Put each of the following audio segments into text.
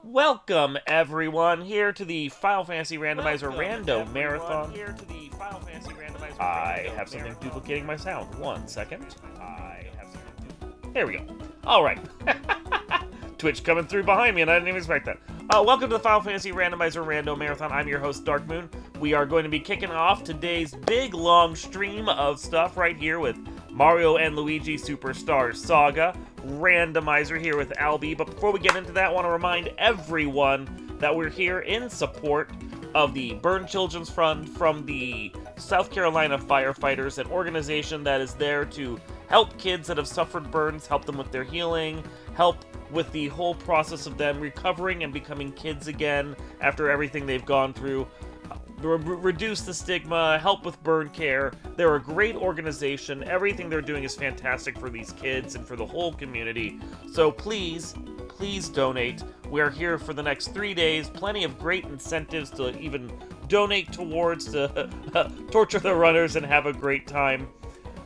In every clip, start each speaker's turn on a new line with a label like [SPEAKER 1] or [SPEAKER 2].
[SPEAKER 1] Welcome everyone here to the Final Fantasy Randomizer Rando Marathon. I have something duplicating my sound. 1 second. There we go. Alright. Twitch coming through behind me and I didn't even expect that. Welcome to the Final Fantasy Randomizer Rando Marathon. I'm your host, Dark Moon. We are going to be kicking off today's big long stream of stuff right here with Mario and Luigi Superstar Saga, Randomizer here with Albie. But before we get into that, I want to remind everyone that we're here in support of the Burn Children's Fund from the South Carolina Firefighters, an organization that is there to help kids that have suffered burns, help them with their healing, help with the whole process of them recovering and becoming kids again after everything they've gone through. Reduce the stigma, help with burn care. They're a great organization. Everything they're doing is fantastic for these kids and for the whole community. So please donate. We are here for the next 3 days. Plenty of great incentives to even donate towards to torture the runners and have a great time.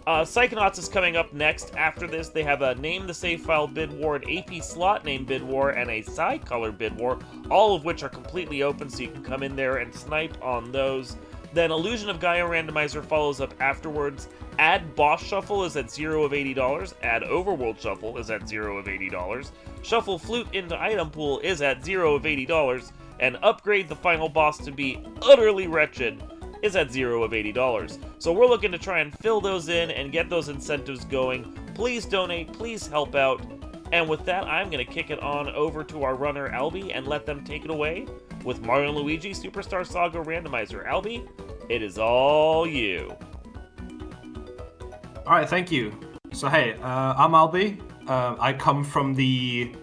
[SPEAKER 1] Psychonauts is coming up next. After this, they have a Name the Save File bid war, an AP slot name bid war, and a side color bid war, all of which are completely open, so you can come in there and snipe on those. Then Illusion of Gaia Randomizer follows up afterwards. Add Boss Shuffle is at 0 of $80. Add Overworld Shuffle is at 0 of $80. Shuffle Flute into Item Pool is at 0 of $80. And upgrade the final boss to be utterly wretched is at 0 of $80. So we're looking to try and fill those in and get those incentives going. Please donate, please help out. And with that, I'm going to kick it on over to our runner, Albie, and let them take it away with Mario and Luigi Superstar Saga Randomizer. Albie, it is all you.
[SPEAKER 2] Alright, thank you. So hey, I'm Albie. I come from the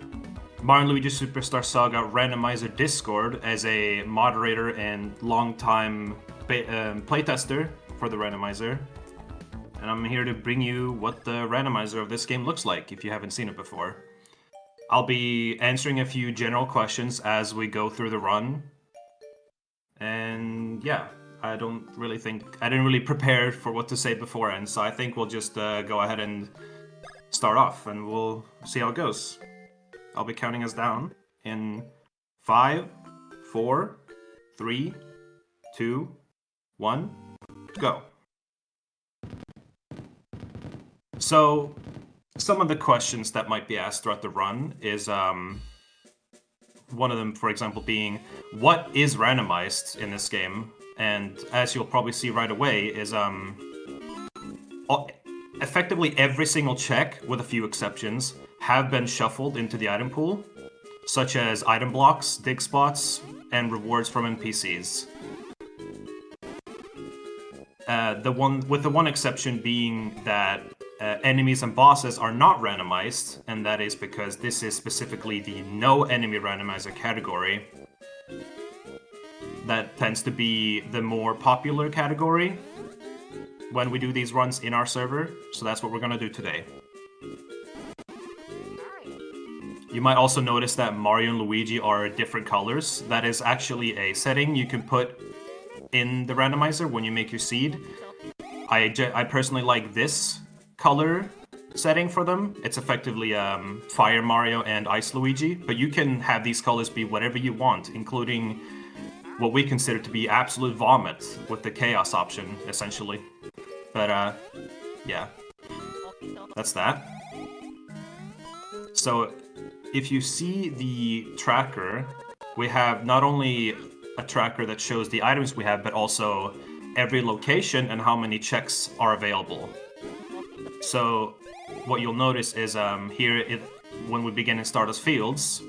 [SPEAKER 2] Mario and Luigi Superstar Saga Randomizer Discord as a moderator and longtime playtester for the randomizer, and I'm here to bring you what the randomizer of this game looks like if you haven't seen it before. I'll be answering a few general questions as we go through the run, and yeah, I didn't really prepare for what to say beforehand, so I think we'll just go ahead and start off and we'll see how it goes. I'll be counting us down in 5, 4, 3, 2, 1, go. So, some of the questions that might be asked throughout the run is, one of them, for example, being, what is randomized in this game? And as you'll probably see right away, is, effectively every single check, with a few exceptions, have been shuffled into the item pool, such as item blocks, dig spots, and rewards from NPCs. The one exception being that enemies and bosses are not randomized, and that is because this is specifically the no enemy randomizer category. That tends to be the more popular category when we do these runs in our server, so that's what we're gonna do today. You might also notice that Mario and Luigi are different colors. That is actually a setting you can put in the randomizer when you make your seed. I personally like this color setting for them. It's effectively Fire Mario and Ice Luigi, but you can have these colors be whatever you want, including what we consider to be absolute vomit with the Chaos option, essentially. But yeah, that's that. So if you see the tracker, we have not only a tracker that shows the items we have, but also every location and how many checks are available. So what you'll notice is when we begin in Stardust Fields,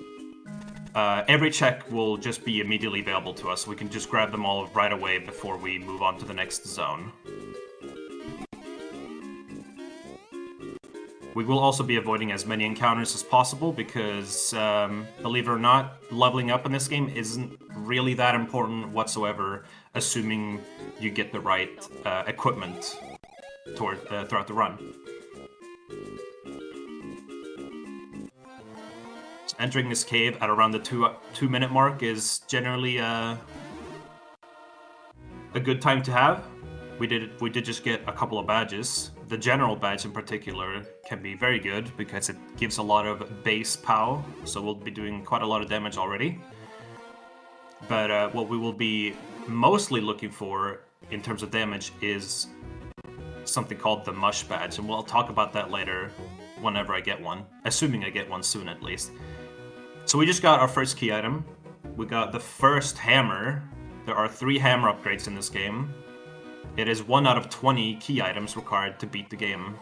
[SPEAKER 2] every check will just be immediately available to us. We can just grab them all right away before we move on to the next zone. We will also be avoiding as many encounters as possible because, believe it or not, leveling up in this game isn't really that important whatsoever, assuming you get the right equipment throughout the run. So entering this cave at around the 2-minute mark is generally a good time to have. We did just get a couple of badges. the general badge in particular can be very good because it gives a lot of base POW, so we'll be doing quite a lot of damage already. But what we will be mostly looking for in terms of damage is something called the Mush badge, and we'll talk about that later whenever I get one, assuming I get one soon at least. So we just got our first key item. We got the first hammer. There are 3 hammer upgrades in this game. It is 1 out of 20 key items required to beat the game.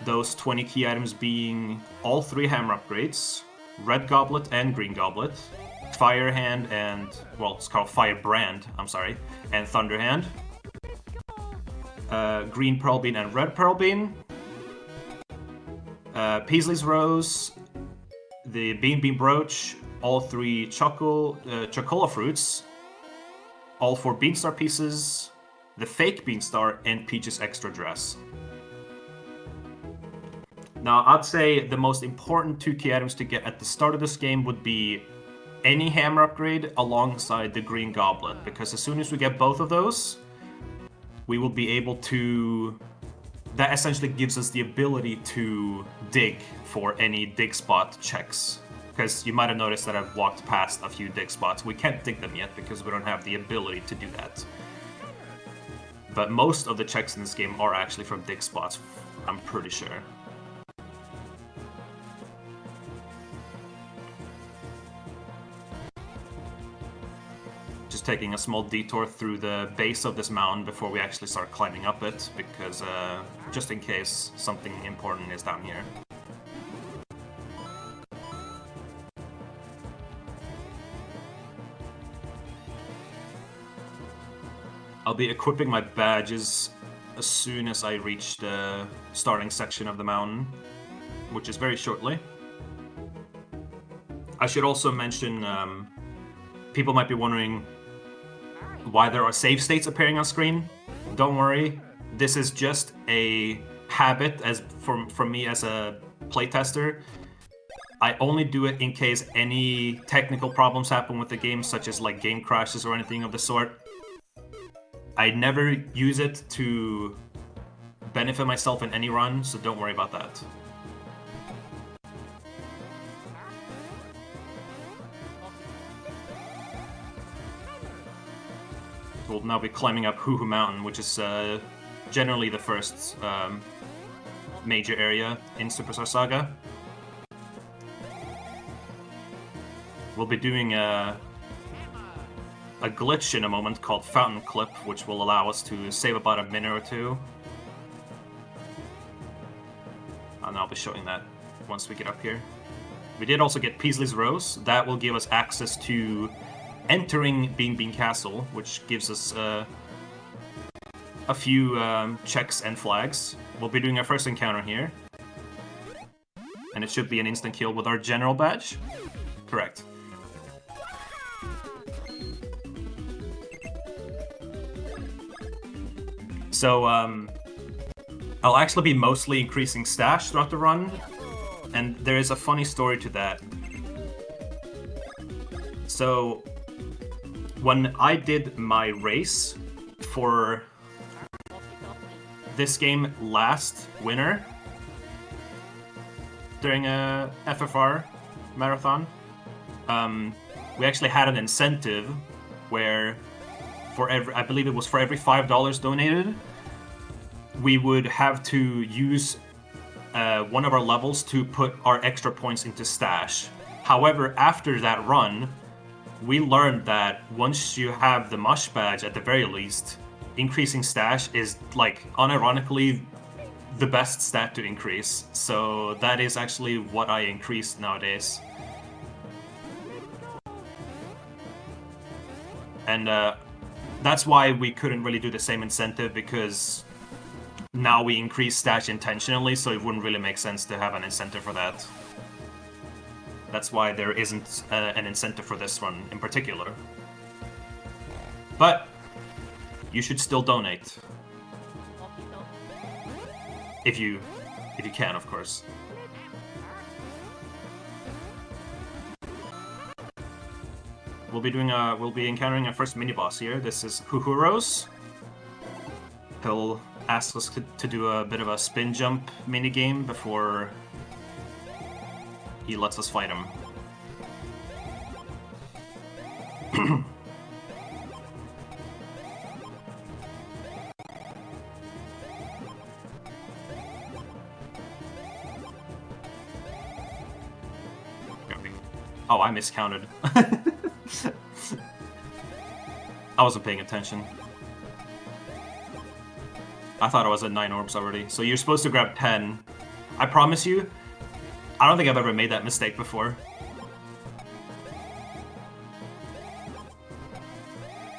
[SPEAKER 2] Those 20 key items being all 3 hammer upgrades, Red Goblet and Green Goblet, Fire Hand and, well, it's called Firebrand, I'm sorry, and Thunder Hand. Green Pearl Bean and Red Pearl Bean. Paisley's Rose, the Bean Brooch, all 3 Chocola Fruits, all 4 Beanstar pieces, the fake Beanstar, and Peach's extra dress. Now, I'd say the most important 2 key items to get at the start of this game would be any hammer upgrade alongside the Green Goblet, because as soon as we get both of those, we will be able to... That essentially gives us the ability to dig for any dig spot checks. Because you might have noticed that I've walked past a few dig spots. We can't dig them yet because we don't have the ability to do that. But most of the checks in this game are actually from dig spots, I'm pretty sure. Just taking a small detour through the base of this mountain before we actually start climbing up it, because just in case something important is down here. I'll be equipping my badges as soon as I reach the starting section of the mountain, which is very shortly. I should also mention, people might be wondering why there are save states appearing on screen. Don't worry, this is just a habit as for me as a playtester. I only do it in case any technical problems happen with the game, such as like game crashes or anything of the sort. I never use it to benefit myself in any run, so don't worry about that. We'll now be climbing up Hoo Hoo Mountain, which is generally the first major area in Superstar Saga. We'll be doing a glitch in a moment called Fountain Clip, which will allow us to save about a minute or 2. And I'll be showing that once we get up here. We did also get Paisley's Rose. That will give us access to entering Bean Castle, which gives us a few checks and flags. We'll be doing our first encounter here. And it should be an instant kill with our general badge. Correct. So, I'll actually be mostly increasing stash throughout the run, and there is a funny story to that. So, when I did my race for this game last winter, during a FFR marathon, we actually had an incentive where for every, I believe it was for every $5 donated, we would have to use one of our levels to put our extra points into stash. However, after that run, we learned that once you have the Mush badge, at the very least, increasing stash is, like, unironically the best stat to increase. So that is actually what I increased nowadays. And that's why we couldn't really do the same incentive, because now we increase stash intentionally, so it wouldn't really make sense to have an incentive for that. That's why there isn't an incentive for this one in particular. But you should still donate. If you can, of course. We'll be encountering our first mini boss here. This is Huhuros. He'll asks us to do a bit of a spin jump mini game before he lets us fight him. Oh, I miscounted. I wasn't paying attention. I thought I was at 9 orbs already. So you're supposed to grab 10. I promise you, I don't think I've ever made that mistake before.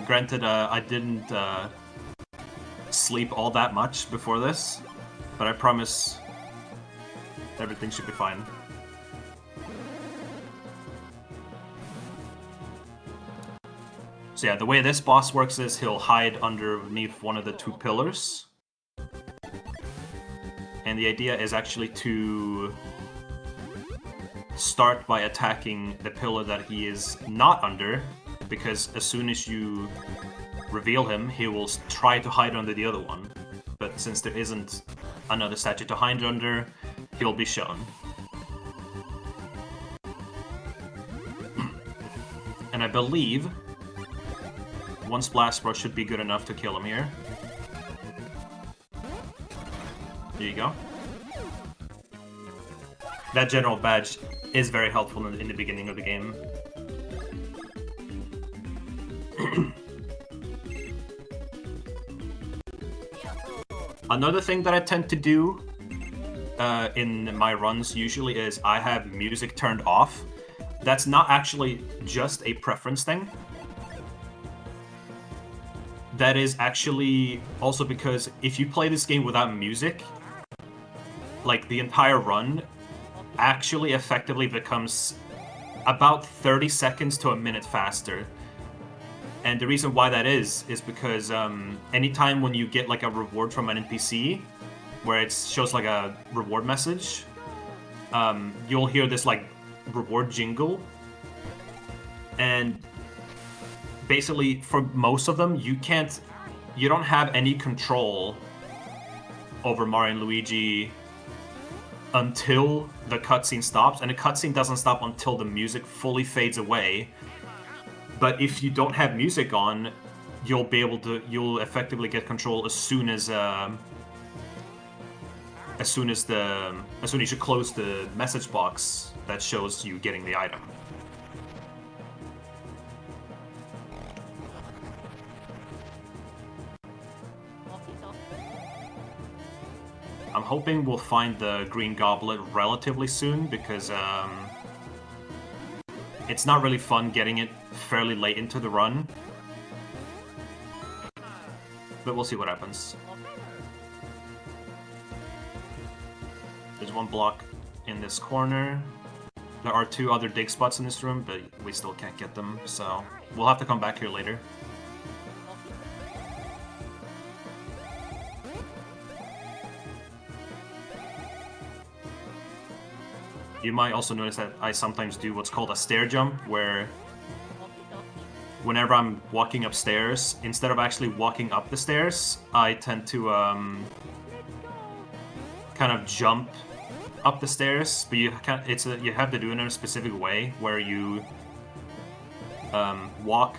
[SPEAKER 2] Granted, I didn't sleep all that much before this, but I promise everything should be fine. So yeah, the way this boss works is he'll hide underneath one of the 2 pillars. And the idea is actually to start by attacking the pillar that he is not under, because as soon as you reveal him, he will try to hide under the other one. But since there isn't another statue to hide under, he'll be shown. And I believe one Splash Bro should be good enough to kill him here. There you go. That general badge is very helpful in the beginning of the game. Another thing that I tend to do in my runs usually is I have music turned off. That's not actually just a preference thing. That is actually also because if you play this game without music, like the entire run actually effectively becomes about 30 seconds to a minute faster. And the reason why that is because anytime when you get like a reward from an NPC, where it shows like a reward message, you'll hear this like reward jingle. And basically, for most of them, you don't have any control over Mario and Luigi until the cutscene stops, and the cutscene doesn't stop until the music fully fades away. But if you don't have music on, you'll effectively get control as soon as you close the message box that shows you getting the item. I'm hoping we'll find the green goblet relatively soon, because it's not really fun getting it fairly late into the run. But we'll see what happens. There's one block in this corner. There are 2 other dig spots in this room, but we still can't get them, so we'll have to come back here later. You might also notice that I sometimes do what's called a stair jump, where whenever I'm walking upstairs, instead of actually walking up the stairs, I tend to kind of jump up the stairs. But you have to do it in a specific way, where you walk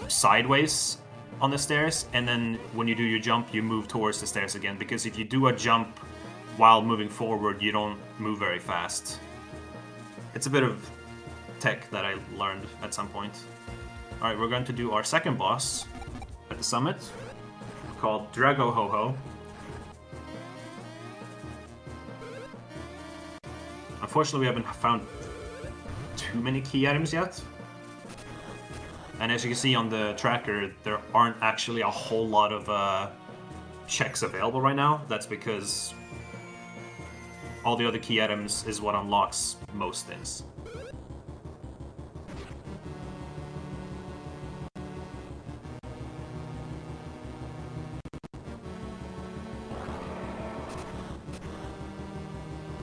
[SPEAKER 2] sideways on the stairs, and then when you do your jump, you move towards the stairs again. Because if you do a jump while moving forward, you don't move very fast. It's a bit of tech that I learned at some point. Alright, we're going to do our second boss at the summit, called Drago Ho-Ho. Unfortunately, we haven't found too many key items yet. And as you can see on the tracker, there aren't actually a whole lot of checks available right now. That's because all the other key items is what unlocks most things.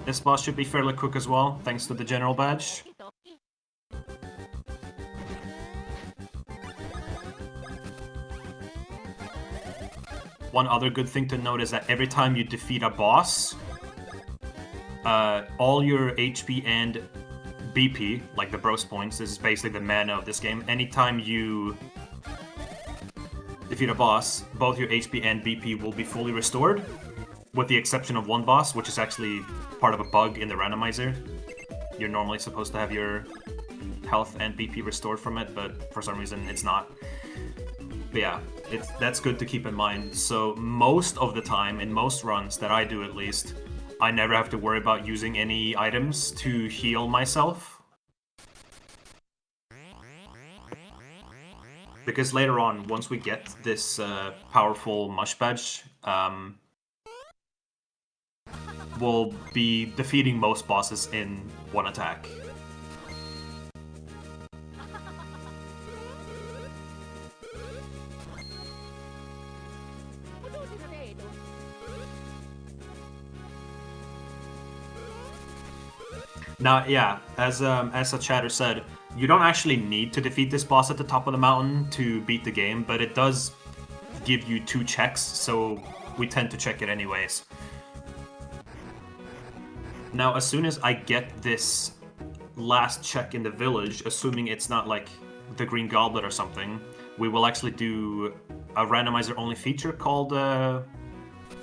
[SPEAKER 2] This boss should be fairly quick as well, thanks to the general badge. one other good thing to note is that every time you defeat a boss, all your HP and BP, like the Bros points, this is basically the mana of this game. Anytime you defeat a boss, both your HP and BP will be fully restored, with the exception of one boss, which is actually part of a bug in the randomizer. You're normally supposed to have your health and BP restored from it, but for some reason it's not. But yeah, that's good to keep in mind. So most of the time, in most runs that I do at least, I never have to worry about using any items to heal myself. Because later on, once we get this powerful mush badge, we'll be defeating most bosses in one attack. Now, yeah, as a chatter said, you don't actually need to defeat this boss at the top of the mountain to beat the game, but it does give you 2 checks, so we tend to check it anyways. Now, as soon as I get this last check in the village, assuming it's not like the Green Goblet or something, we will actually do a randomizer-only feature called...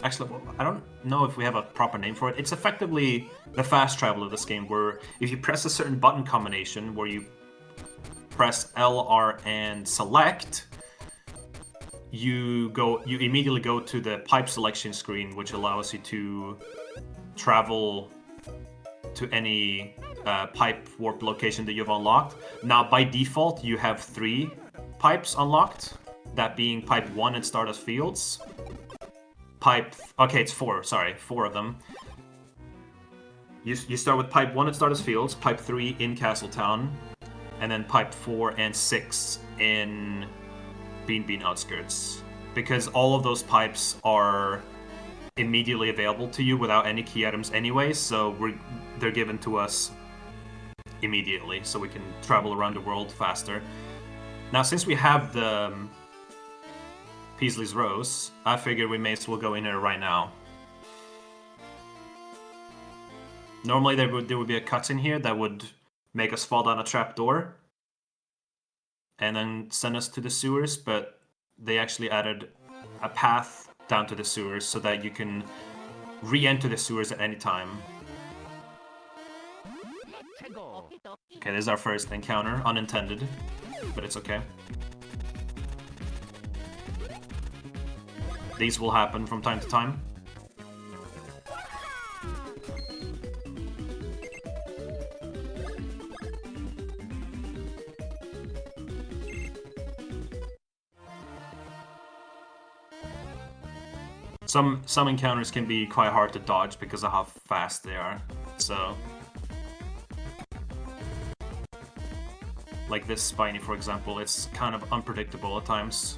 [SPEAKER 2] Actually, I don't know if we have a proper name for it. It's effectively the fast travel of this game, where if you press a certain button combination, where you press L, R, and select, you immediately go to the pipe selection screen, which allows you to travel to any pipe warp location that you've unlocked. Now, by default, you have 3 pipes unlocked, that being pipe 1 at Stardust Fields. Okay, it's 4, sorry, 4 of them. You start with pipe 1 at Stardust Fields, pipe 3 in Castletown, and then pipe 4 and 6 in Bean Outskirts. Because all of those pipes are immediately available to you without any key items anyway, so they're given to us immediately, so we can travel around the world faster. Now, since we have the Peasley's Rose, I figure we may as well go in here right now. Normally there would be a cutscene here that would make us fall down a trapdoor and then send us to the sewers, but they actually added a path down to the sewers so that you can re-enter the sewers at any time. Okay, this is our first encounter, unintended, but it's okay. These will happen from time to time. Some encounters can be quite hard to dodge because of how fast they are, so... Like this Spiny, for example, it's kind of unpredictable at times.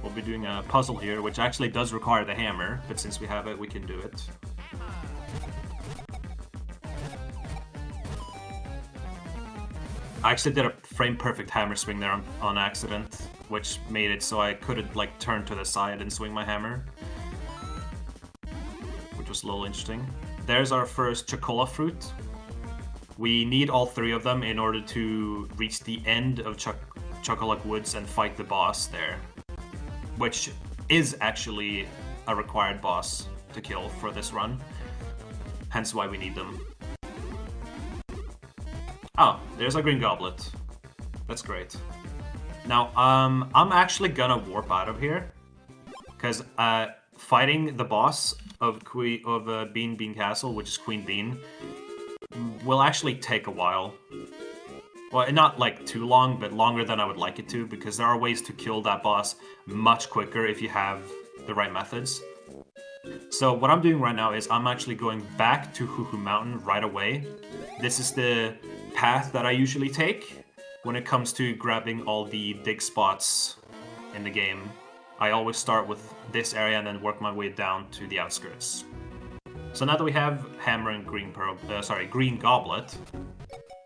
[SPEAKER 2] We'll be doing a puzzle here, which actually does require the hammer, but since we have it, we can do it. I actually did a frame-perfect hammer swing there on accident, which made it so I couldn't, like, turn to the side and swing my hammer. Which was a little interesting. There's our first Chocola fruit. We need all 3 of them in order to reach the end of Chocolate Woods and fight the boss there. Which is actually a required boss to kill for this run. Hence why we need them. Oh, there's a Green Goblet. That's great. Now, I'm actually gonna warp out of here. Because fighting the boss of Bean Castle, which is Queen Bean, will actually take a while. Well, not like too long, but longer than I would like it to, because there are ways to kill that boss much quicker if you have the right methods. So what I'm doing right now is I'm actually going back to Hoo Hoo Mountain right away. This is the path that I usually take when it comes to grabbing all the dig spots in the game. I always start with this area and then work my way down to the outskirts. So now that we have Hammer and Green Goblet,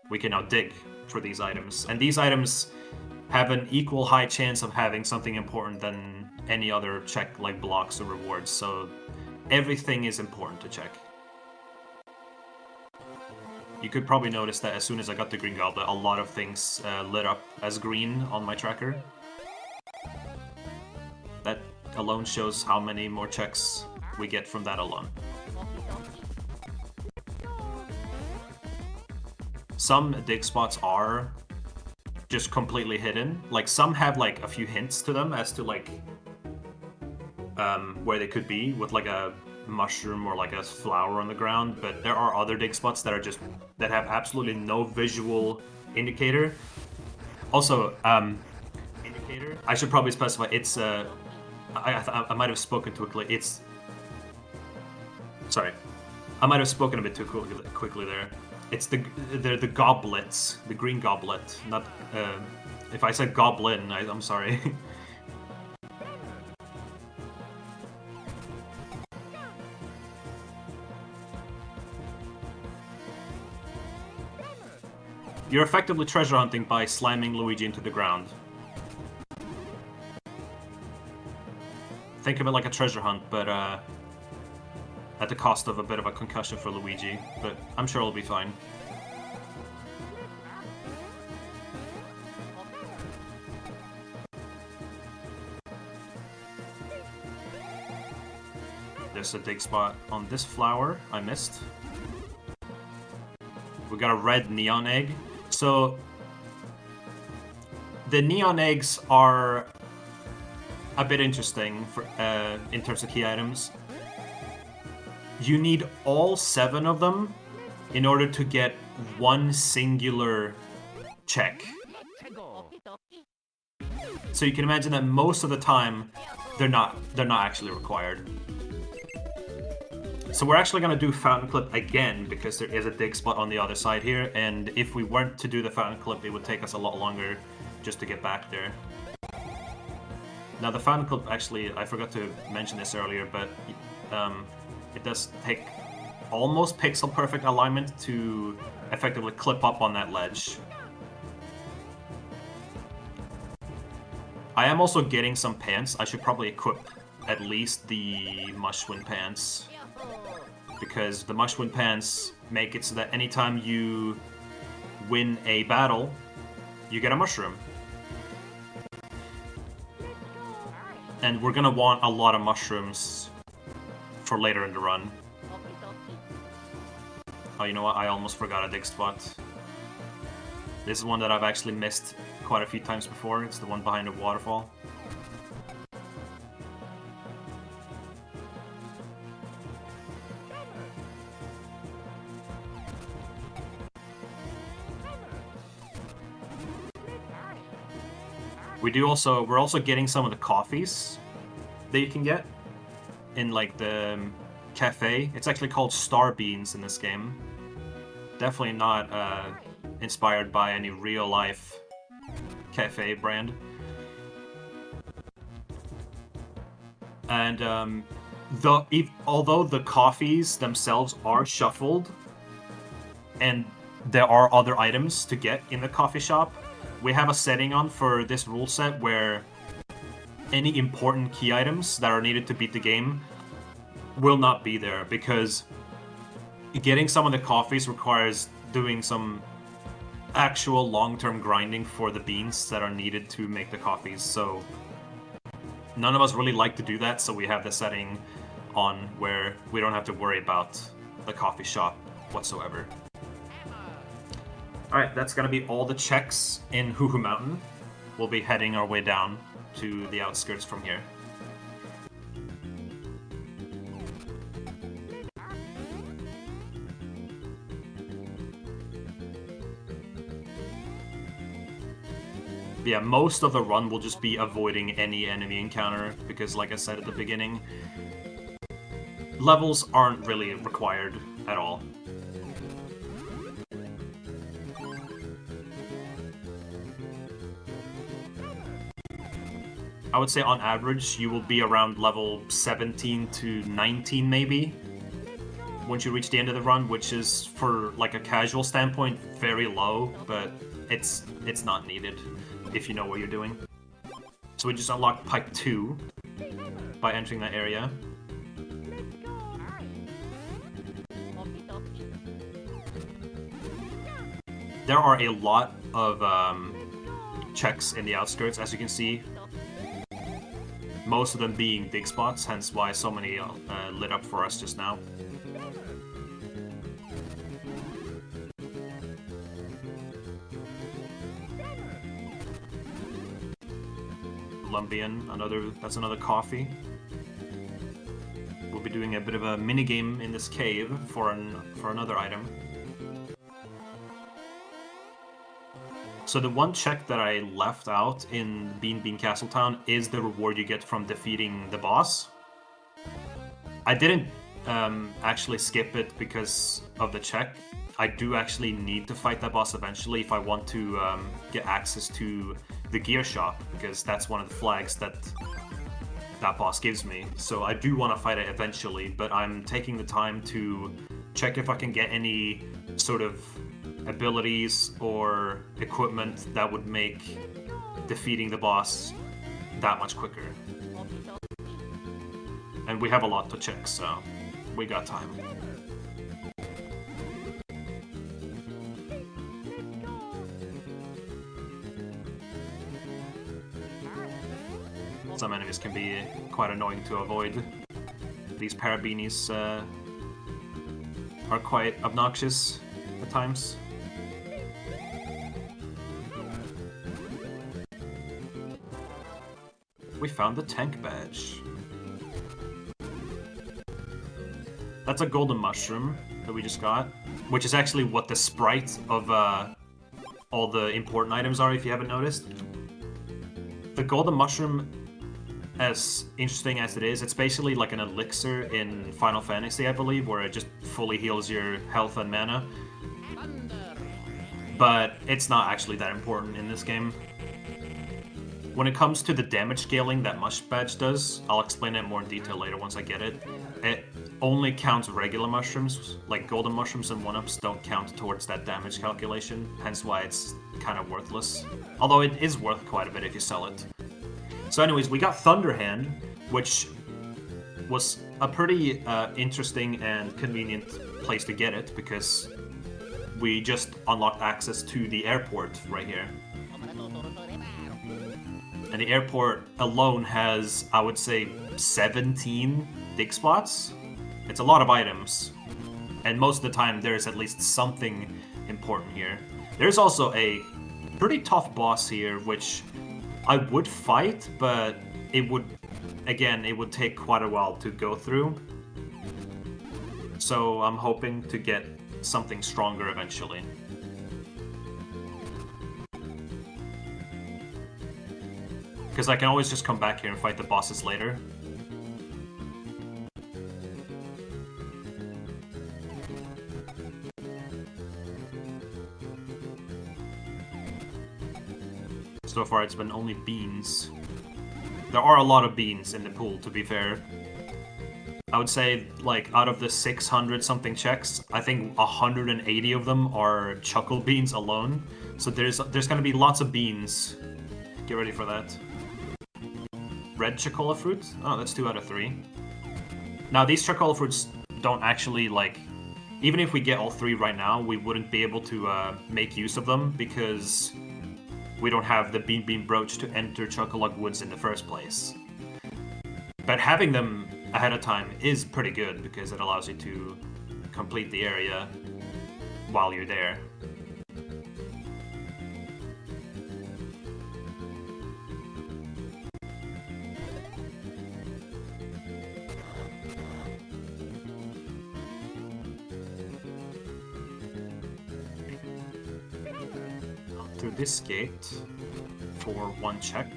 [SPEAKER 2] we can now dig for these items. And these items have an equal high chance of having something important than any other check, like blocks or rewards. So everything is important to check. You could probably notice that as soon as I got the green goblet, a lot of things lit up as green on my tracker. That alone shows how many more checks we get from that alone. Some dig spots are just completely hidden. Like, some have like a few hints to them as to like where they could be, with like a mushroom or like a flower on the ground, but there are other dig spots that are just that have absolutely no visual indicator. Also, indicator, I should probably specify, it's I might have spoken too quickly. It's sorry, I might have spoken a bit too quickly there. It's they're the goblets, the green goblet. Not if I said goblin, I'm sorry. You're effectively treasure hunting by slamming Luigi into the ground. Think of it like a treasure hunt, but at the cost of a bit of a concussion for Luigi, but I'm sure it'll be fine. There's a dig spot on this flower I missed. We got a red neon egg. So the neon eggs are a bit interesting for in terms of key items. You need all 7 of them in order to get one singular check. So you can imagine that most of the time they're not actually required. So we're actually going to do Fountain Clip again, because there is a dig spot on the other side here, and if we weren't to do the Fountain Clip, it would take us a lot longer just to get back there. Now the Fountain Clip, actually, I forgot to mention this earlier, but it does take almost pixel perfect alignment to effectively clip up on that ledge. I am also getting some pants. I should probably equip at least the Mushwind pants, because the Mushwind pants make it so that anytime you win a battle, you get a mushroom. And we're gonna want a lot of mushrooms for later in the run. Oh, you know what? I almost forgot a dig spot. This is one that I've actually missed quite a few times before. It's the one behind the waterfall. We're also getting some of the coffees that you can get in like the cafe. It's actually called Star Beans in this game. Definitely not inspired by any real life cafe brand. And although the coffees themselves are shuffled, and there are other items to get in the coffee shop, we have a setting on for this rule set where any important key items that are needed to beat the game will not be there, because getting some of the coffees requires doing some actual long-term grinding for the beans that are needed to make the coffees. So none of us really like to do that, so we have the setting on where we don't have to worry about the coffee shop whatsoever. Alright, that's gonna be all the checks in Hoo Hoo Mountain. We'll be heading our way down to the outskirts from here. Yeah, most of the run will just be avoiding any enemy encounter, because like I said at the beginning, levels aren't really required at all. I would say on average you will be around level 17 to 19 maybe once you reach the end of the run, which is, for like a casual standpoint, very low, but it's not needed. if you know what you're doing. So we just unlocked pipe 2 by entering that area. There are a lot of checks in the outskirts, as you can see. Most of them being dig spots, hence why so many lit up for us just now. Colombian, that's another coffee. We'll be doing a bit of a mini game in this cave for another item. So the one check that I left out in Bean Castle Town is the reward you get from defeating the boss. I didn't actually skip it because of the check. I do actually need to fight that boss eventually if I want to get access to the gear shop, because that's one of the flags that boss gives me. So I do want to fight it eventually, but I'm taking the time to check if I can get any sort of abilities or equipment that would make defeating the boss that much quicker. And we have a lot to check, so we got time. Some enemies can be quite annoying to avoid. These parabeanies are quite obnoxious at times. We found the tank badge. That's a golden mushroom that we just got, which is actually what the sprite of all the important items are, if you haven't noticed. The golden mushroom, as interesting as it is, it's basically like an elixir in Final Fantasy, I believe, where it just fully heals your health and mana. But it's not actually that important in this game. When it comes to the damage scaling that Mush Badge does, I'll explain it more in detail later once I get it. It only counts regular mushrooms, like golden mushrooms and 1-ups don't count towards that damage calculation, hence why it's kind of worthless. Although it is worth quite a bit if you sell it. So anyways, we got Thunderhand, which was a pretty interesting and convenient place to get it, because we just unlocked access to the airport right here. And the airport alone has, I would say, 17 dig spots. It's a lot of items. And most of the time, there's at least something important here. There's also a pretty tough boss here, which I would fight, but it would take quite a while to go through. So I'm hoping to get something stronger eventually. Because I can always just come back here and fight the bosses later. So far it's been only beans. There are a lot of beans in the pool, to be fair. I would say, like, out of the 600 something checks, I think 180 of them are chuckle beans alone. So there's gonna be lots of beans. Get ready for that. Red chocola fruit? Oh, that's 2 out of 3. Now, these chocola fruits don't actually, like... Even if we get all 3 right now, we wouldn't be able to make use of them, because we don't have the Bean Brooch to enter Chocolate Woods in the first place. But having them ahead of time is pretty good, because it allows you to complete the area while you're there. Through this gate for 1 check.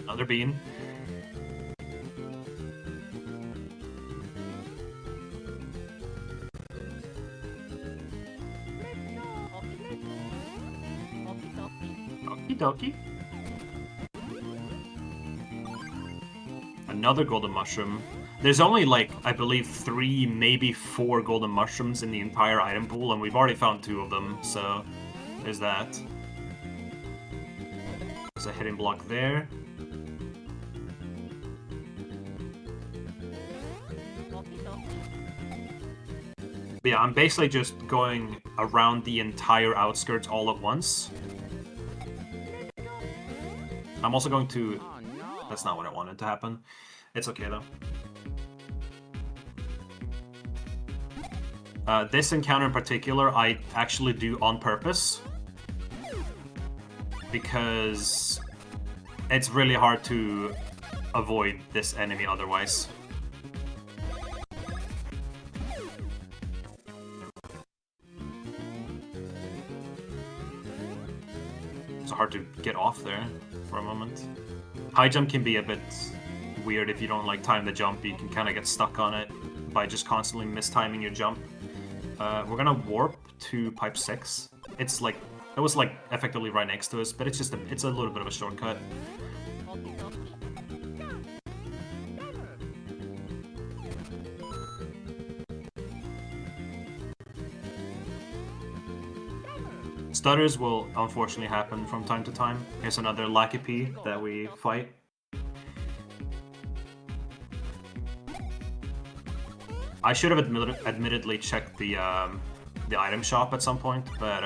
[SPEAKER 2] Another bean. Okie dokie. A another golden mushroom. There's only, like, I believe 3, maybe 4 golden mushrooms in the entire item pool, and we've already found 2 of them, so there's that. There's a hidden block there. But yeah, I'm basically just going around the entire outskirts all at once. I'm also going to... That's not what I wanted to happen. It's okay, though. This encounter in particular, I actually do on purpose. Because it's really hard to avoid this enemy otherwise. It's hard to get off there for a moment. High jump can be a bit weird if you don't like time the jump. You can kind of get stuck on it by just constantly mistiming your jump. We're gonna warp to pipe 6. It's like, it was like effectively right next to us, but it's just it's a little bit of a shortcut. Stutters will unfortunately happen from time to time. Here's another Lakipi that we fight. I should have admittedly checked the item shop at some point, but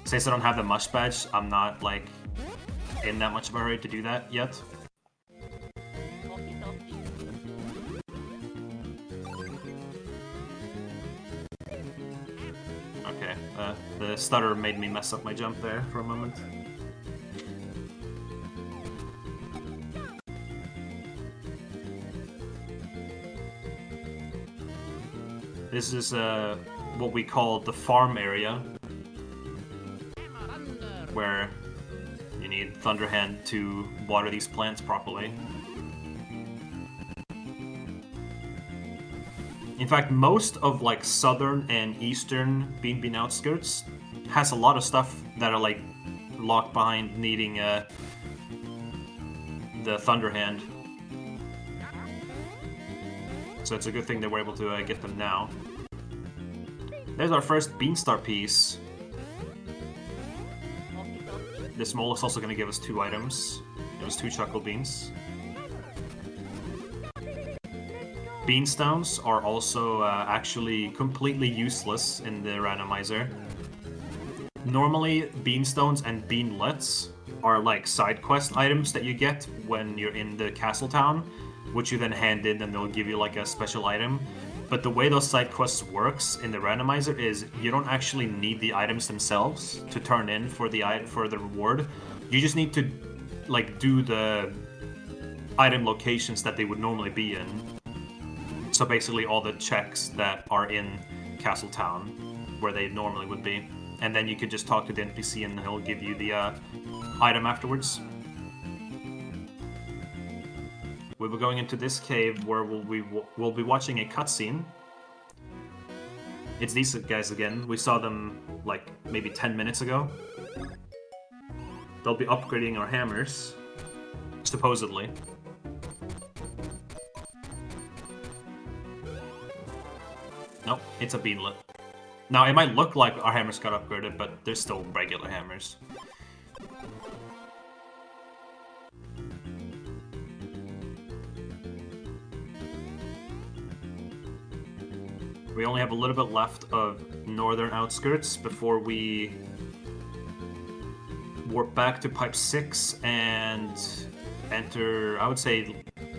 [SPEAKER 2] since I don't have the mush badge, I'm not like in that much of a hurry to do that yet. Okay, the stutter made me mess up my jump there for a moment. This is what we call the farm area, where you need Thunderhand to water these plants properly. In fact, most of like southern and eastern Bean outskirts has a lot of stuff that are like locked behind needing the Thunderhand. So it's a good thing that we're able to get them now. There's our first Beanstar piece. This mole is also going to give us 2 items. It was 2 Chuckle Beans. Beanstones are also actually completely useless in the randomizer. Normally, Beanstones and Beanlets are like side quest items that you get when you're in the castle town, which you then hand in and they'll give you like a special item. But the way those side quests works in the randomizer is you don't actually need the items themselves to turn in for the reward. You just need to like do the item locations that they would normally be in. So basically all the checks that are in Castle Town where they normally would be. And then you could just talk to the NPC and he'll give you the item afterwards. We'll be going into this cave where we'll be watching a cutscene. It's these guys again. We saw them like maybe 10 minutes ago. They'll be upgrading our hammers, supposedly. Nope, it's a beanlet. Now, it might look like our hammers got upgraded, but they're still regular hammers. We only have a little bit left of northern outskirts before we warp back to Pipe 6 and enter, I would say,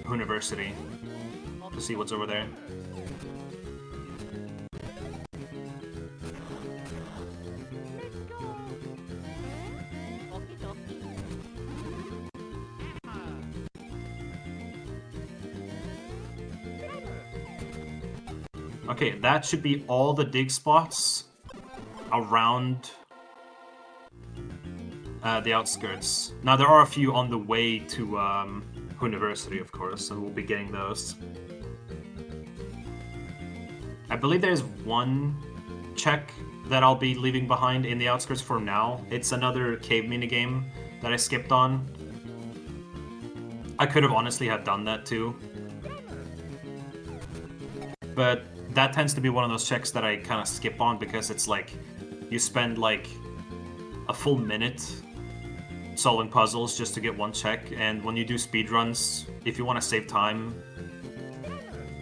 [SPEAKER 2] University to see what's over there. Okay, that should be all the dig spots around the outskirts. Now, there are a few on the way to University, of course, and we'll be getting those. I believe there's one check that I'll be leaving behind in the outskirts for now. It's another cave minigame that I skipped on. I could have honestly have done that too. But that tends to be one of those checks that I kind of skip on because it's like you spend like a full minute solving puzzles just to get one check, and when you do speedruns, if you want to save time,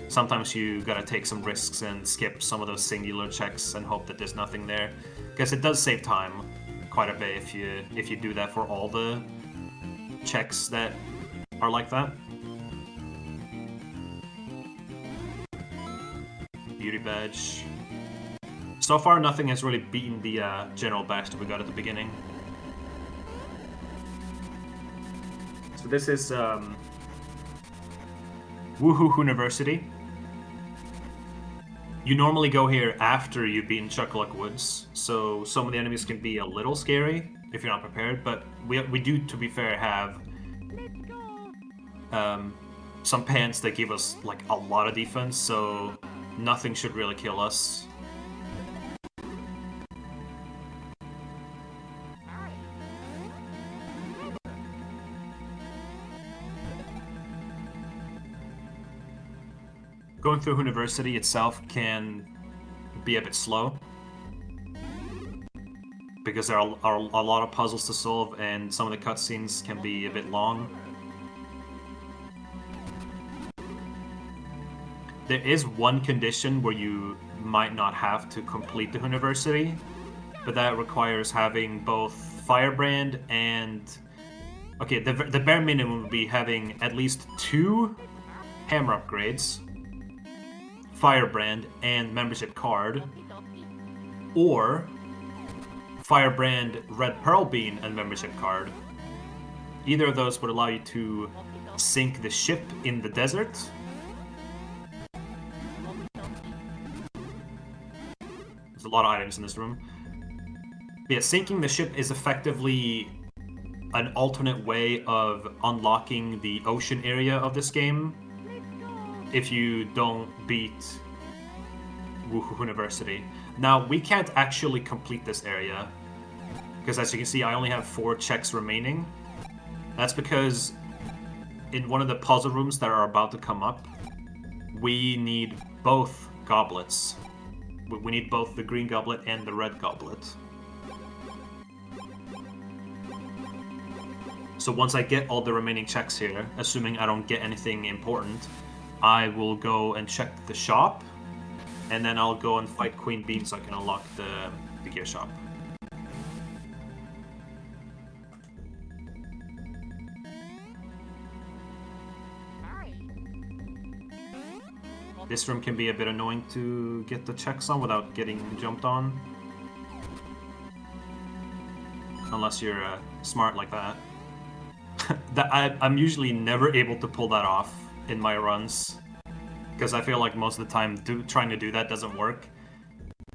[SPEAKER 2] sometimes you gotta take some risks and skip some of those singular checks and hope that there's nothing there, because it does save time quite a bit if you do that for all the checks that are like that. Beauty badge. So far, nothing has really beaten the general badge that we got at the beginning. So this is Woohoo University. You normally go here after you've beaten Chuckluck Woods, so some of the enemies can be a little scary if you're not prepared, but we do, to be fair, have some pants that give us like a lot of defense, so nothing should really kill us. Going through University itself can be a bit slow because there are a lot of puzzles to solve and some of the cutscenes can be a bit long. There is one condition where you might not have to complete the University, but that requires having both Firebrand and... Okay, the bare minimum would be having at least 2 hammer upgrades, Firebrand, and membership card, or Firebrand, Red Pearl Bean, and membership card. Either of those would allow you to sink the ship in the desert. There's a lot of items in this room. But yeah, sinking the ship is effectively an alternate way of unlocking the ocean area of this game if you don't beat Woohoo University. Now, we can't actually complete this area, because as you can see, I only have 4 checks remaining. That's because in one of the puzzle rooms that are about to come up, we need both goblets. We need both the green goblet and the red goblet. So once I get all the remaining checks here, assuming I don't get anything important, I will go and check the shop, and then I'll go and fight Queen Bean so I can unlock the gear shop. This room can be a bit annoying to get the checks on without getting jumped on. Unless you're smart like that. I'm usually never able to pull that off in my runs, because I feel like most of the time trying to do that doesn't work.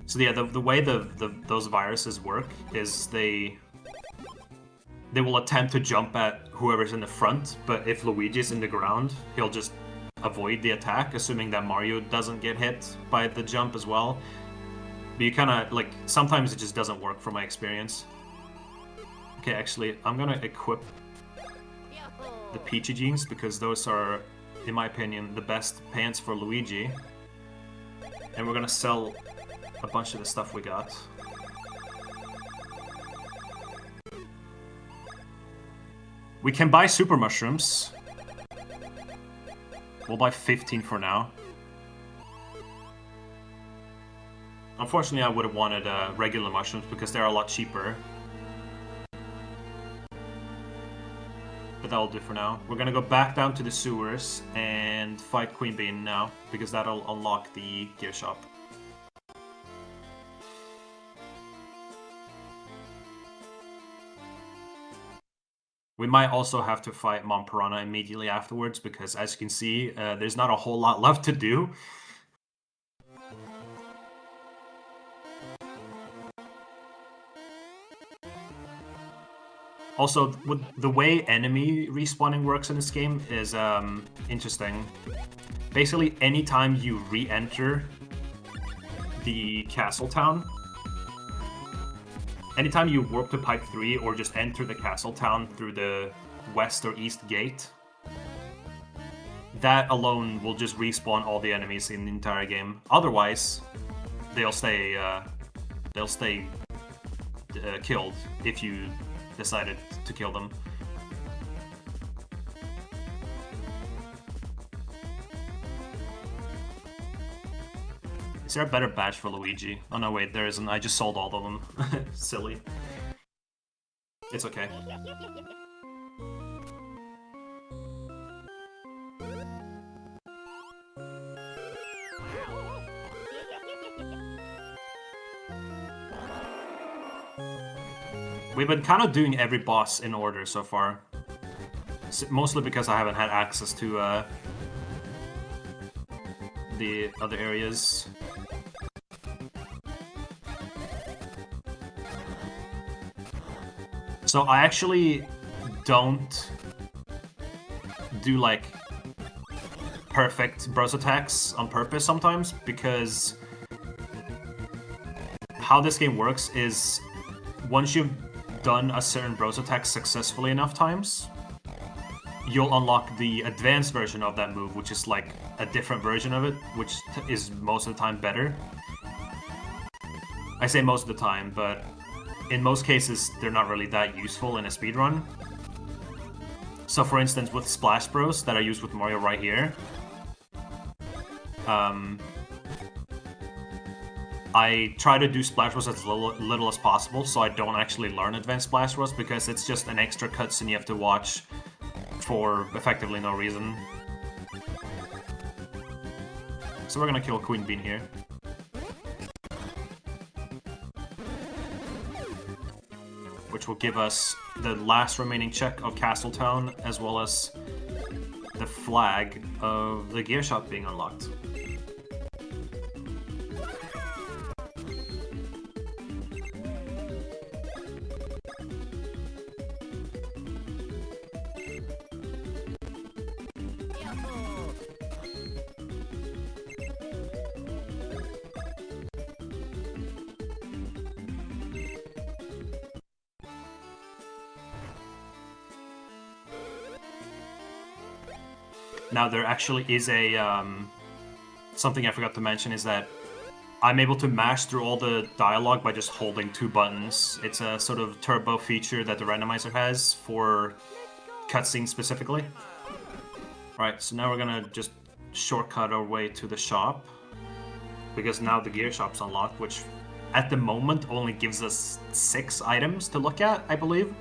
[SPEAKER 2] So yeah, the way those viruses work is they will attempt to jump at whoever's in the front, but if Luigi's in the ground, he'll just avoid the attack, assuming that Mario doesn't get hit by the jump as well. But you kind of, like, sometimes it just doesn't work from my experience. Okay, actually, I'm gonna equip the Peachy Jeans, because those are, in my opinion, the best pants for Luigi. And we're gonna sell a bunch of the stuff we got. We can buy super mushrooms. We'll buy 15 for now. Unfortunately, I would have wanted regular mushrooms because they're a lot cheaper. But that'll do for now. We're gonna go back down to the sewers and fight Queen Bean now, because that'll unlock the gear shop. We might also have to fight Mom Piranha immediately afterwards, because as you can see, there's not a whole lot left to do. Also, the way enemy respawning works in this game is interesting. Basically, anytime you re-enter the castle town, anytime you warp to Pipe 3 or just enter the castle town through the west or east gate, that alone will just respawn all the enemies in the entire game. Otherwise, they'll stay killed if you decided to kill them. Is there a better badge for Luigi? Oh no, wait, there isn't. I just sold all of them. Silly. It's okay. We've been kind of doing every boss in order so far. Mostly because I haven't had access to the other areas. So I actually don't do like perfect bros attacks on purpose sometimes, because how this game works is once you've done a certain bros attack successfully enough times, you'll unlock the advanced version of that move, which is like a different version of it, which is most of the time better. I say most of the time, but in most cases, they're not really that useful in a speedrun. So for instance, with Splash Bros that I use with Mario right here, I try to do Splash Bros as little as possible, so I don't actually learn Advanced Splash Bros, because it's just an extra cutscene you have to watch for effectively no reason. So we're gonna kill Queen Bean here. Which will give us the last remaining check of Castletown, as well as the flag of the gear shop being unlocked. Now there actually is a, something I forgot to mention is that I'm able to mash through all the dialogue by just holding 2 buttons. It's a sort of turbo feature that the Randomizer has for cutscenes specifically. Alright, so now we're gonna just shortcut our way to the shop, because now the gear shop's unlocked, which at the moment only gives us 6 items to look at, I believe.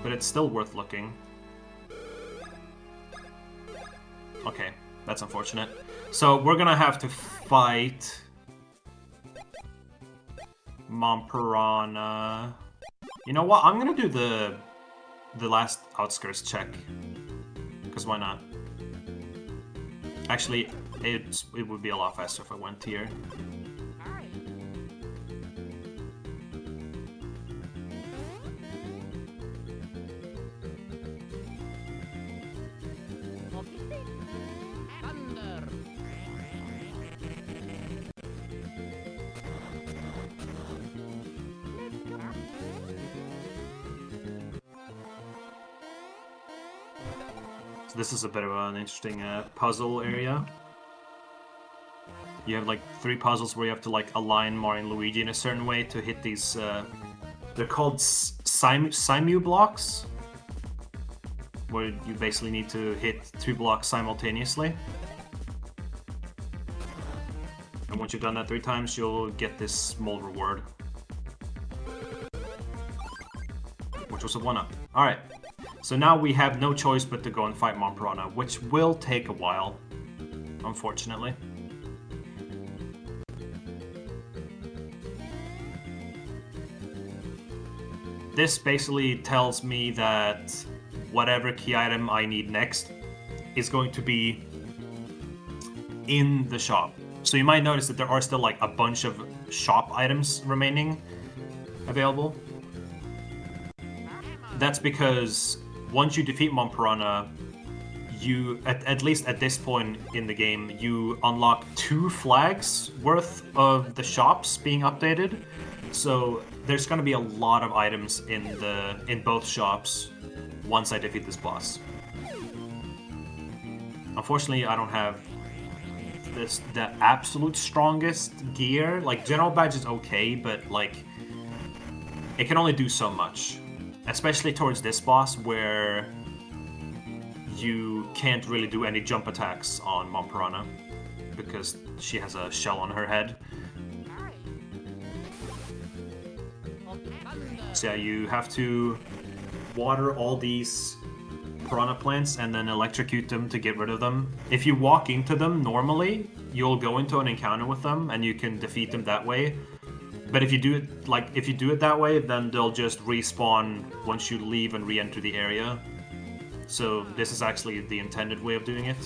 [SPEAKER 2] But it's still worth looking. Okay, that's unfortunate. So we're gonna have to fight Mom Piranha. You know what? I'm gonna do the last outskirts check, because why not? Actually, it would be a lot faster if I went here. So this is a bit of an interesting puzzle area. You have like 3 puzzles where you have to like align Mario and Luigi in a certain way to hit these, they're called Simu blocks, where you basically need to hit 2 blocks simultaneously. And once you've done that 3 times, you'll get this small reward, which was a 1-up. Alright. So now we have no choice but to go and fight Mom Piranha, which will take a while, unfortunately. This basically tells me that whatever key item I need next is going to be in the shop. So you might notice that there are still like a bunch of shop items remaining available. That's because once you defeat Mom Piranha, you, at least at this point in the game, you unlock 2 flags worth of the shops being updated. So there's going to be a lot of items in both shops once I defeat this boss. Unfortunately, I don't have the absolute strongest gear. Like, General Badge is okay, but, like, it can only do so much. Especially towards this boss, where you can't really do any jump attacks on Mom Piranha, because she has a shell on her head. So yeah, you have to water all these piranha plants and then electrocute them to get rid of them. If you walk into them normally, you'll go into an encounter with them and you can defeat them that way. But if you do it that way, then they'll just respawn once you leave and re-enter the area. So this is actually the intended way of doing it.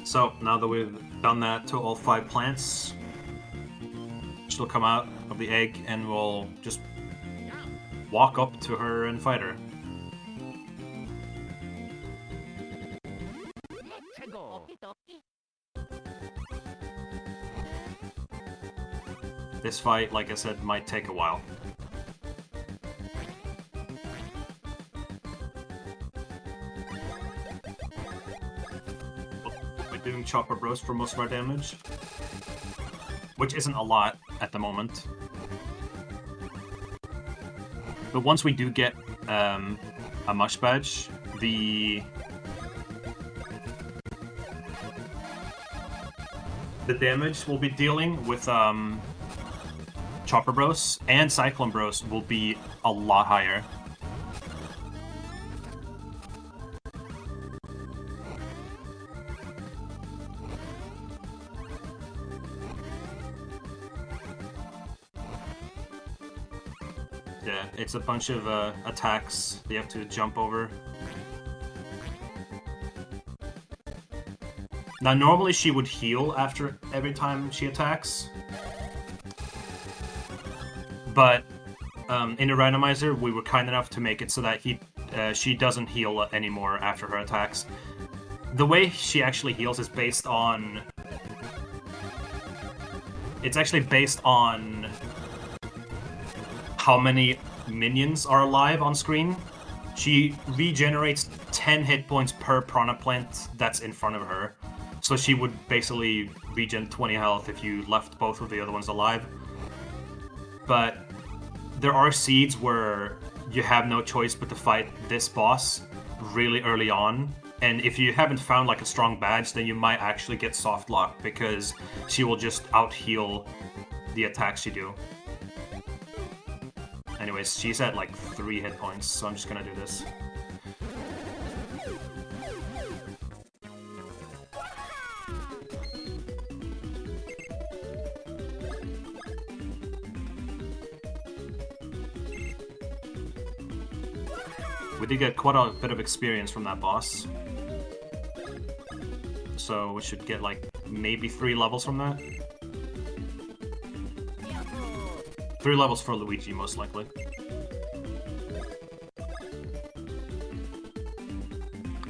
[SPEAKER 2] So, now that we've done that to all 5 plants, she'll come out of the egg and we'll just walk up to her and fight her. This fight, like I said, might take a while. Doing Chopper Bros for most of our damage, which isn't a lot at the moment. But once we do get a Mush Badge, the damage we'll be dealing with Chopper Bros and Cyclone Bros will be a lot higher. Yeah, it's a bunch of attacks that you have to jump over. Now, normally she would heal after every time she attacks. But in the randomizer, we were kind enough to make it so that she doesn't heal anymore after her attacks. The way she actually heals is based on... It's actually based on how many minions are alive on screen. She regenerates 10 hit points per piranha plant that's in front of her. So she would basically regen 20 health if you left both of the other ones alive. But there are seeds where you have no choice but to fight this boss really early on. And if you haven't found like a strong badge, then you might actually get soft lock because she will just out-heal the attacks you do. Anyways, she's at like 3 hit points, so I'm just gonna do this. We did get quite a bit of experience from that boss. So we should get like maybe 3 levels from that. 3 levels for Luigi, most likely.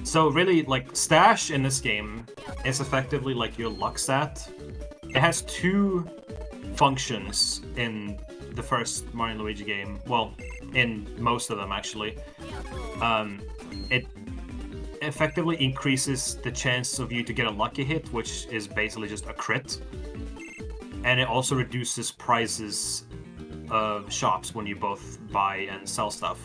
[SPEAKER 2] So really, like, Stash in this game is effectively like your luck stat. It has 2 functions in the first Mario & Luigi game. Well, in most of them, actually. It effectively increases the chance of you to get a lucky hit, which is basically just a crit. And it also reduces prices of shops when you both buy and sell stuff.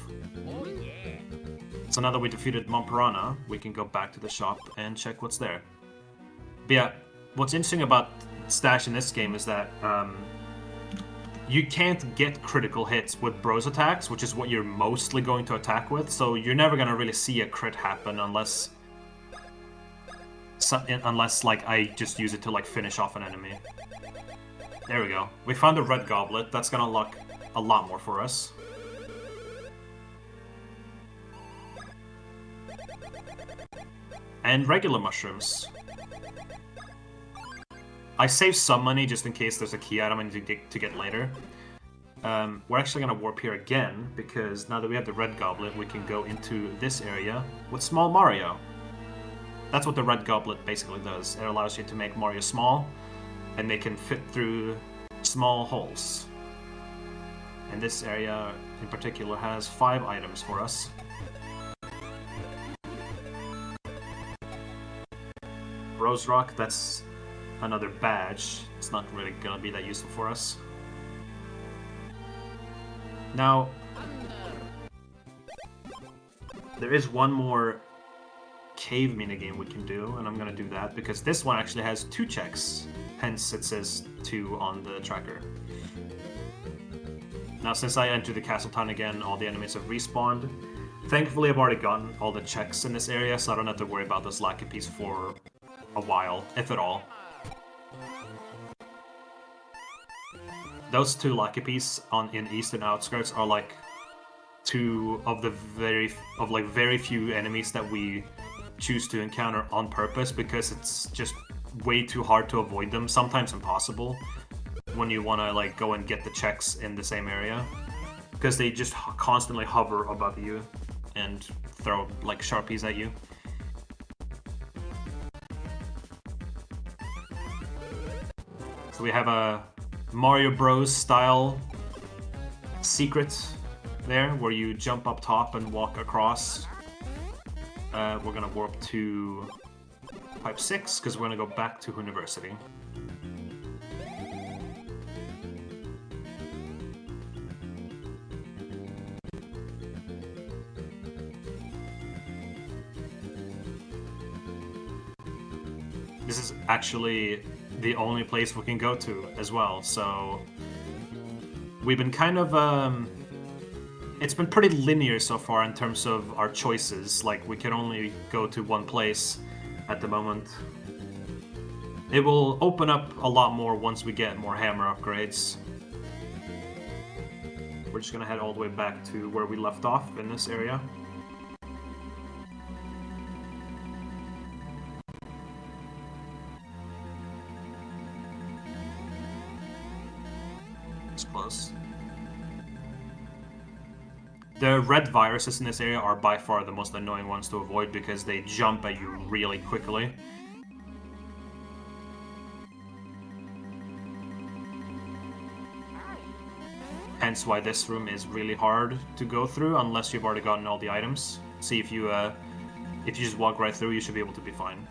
[SPEAKER 2] So now that we defeated Mom Piranha, we can go back to the shop and check what's there. But yeah, what's interesting about Stash in this game is that you can't get critical hits with Bros attacks, which is what you're mostly going to attack with, so you're never going to really see a crit happen unless like I just use it to like finish off an enemy. There we go. We found a red goblet. That's gonna unlock a lot more for us. And regular mushrooms. I saved some money just in case there's a key item I need to get later. we're actually going to warp here again, because now that we have the red goblet, we can go into this area with Small Mario. That's what the red goblet basically does. It allows you to make Mario small, and they can fit through small holes. And this area in particular has 5 items for us. Rose Rock, that's another badge. It's not really gonna be that useful for us. Now, there is one more cave minigame we can do, and I'm gonna do that because this one actually has 2 checks, hence it says 2 on the tracker. Now, since I entered the castle town again, all the enemies have respawned. Thankfully, I've already gotten all the checks in this area, so I don't have to worry about this lucky piece for a while, if at all. Those 2 lucky pieces in eastern outskirts are like 2 of the very few enemies that we choose to encounter on purpose because it's just way too hard to avoid them, sometimes impossible, when you want to like go and get the checks in the same area, because they just constantly hover above you and throw like sharpies at you. So we have a Mario Bros style secret there where you jump up top and walk across. We're gonna warp to Pipe 6 because we're gonna go back to University. This is actually the only place we can go to as well, so we've been kind of it's been pretty linear so far in terms of our choices. Like, we can only go to one place at the moment. It will open up a lot more once we get more hammer upgrades. We're just gonna head all the way back to where we left off in this area. It's close. The red viruses in this area are by far the most annoying ones to avoid because they jump at you really quickly. Hence why this room is really hard to go through unless you've already gotten all the items. See, if you just walk right through, you should be able to be fine.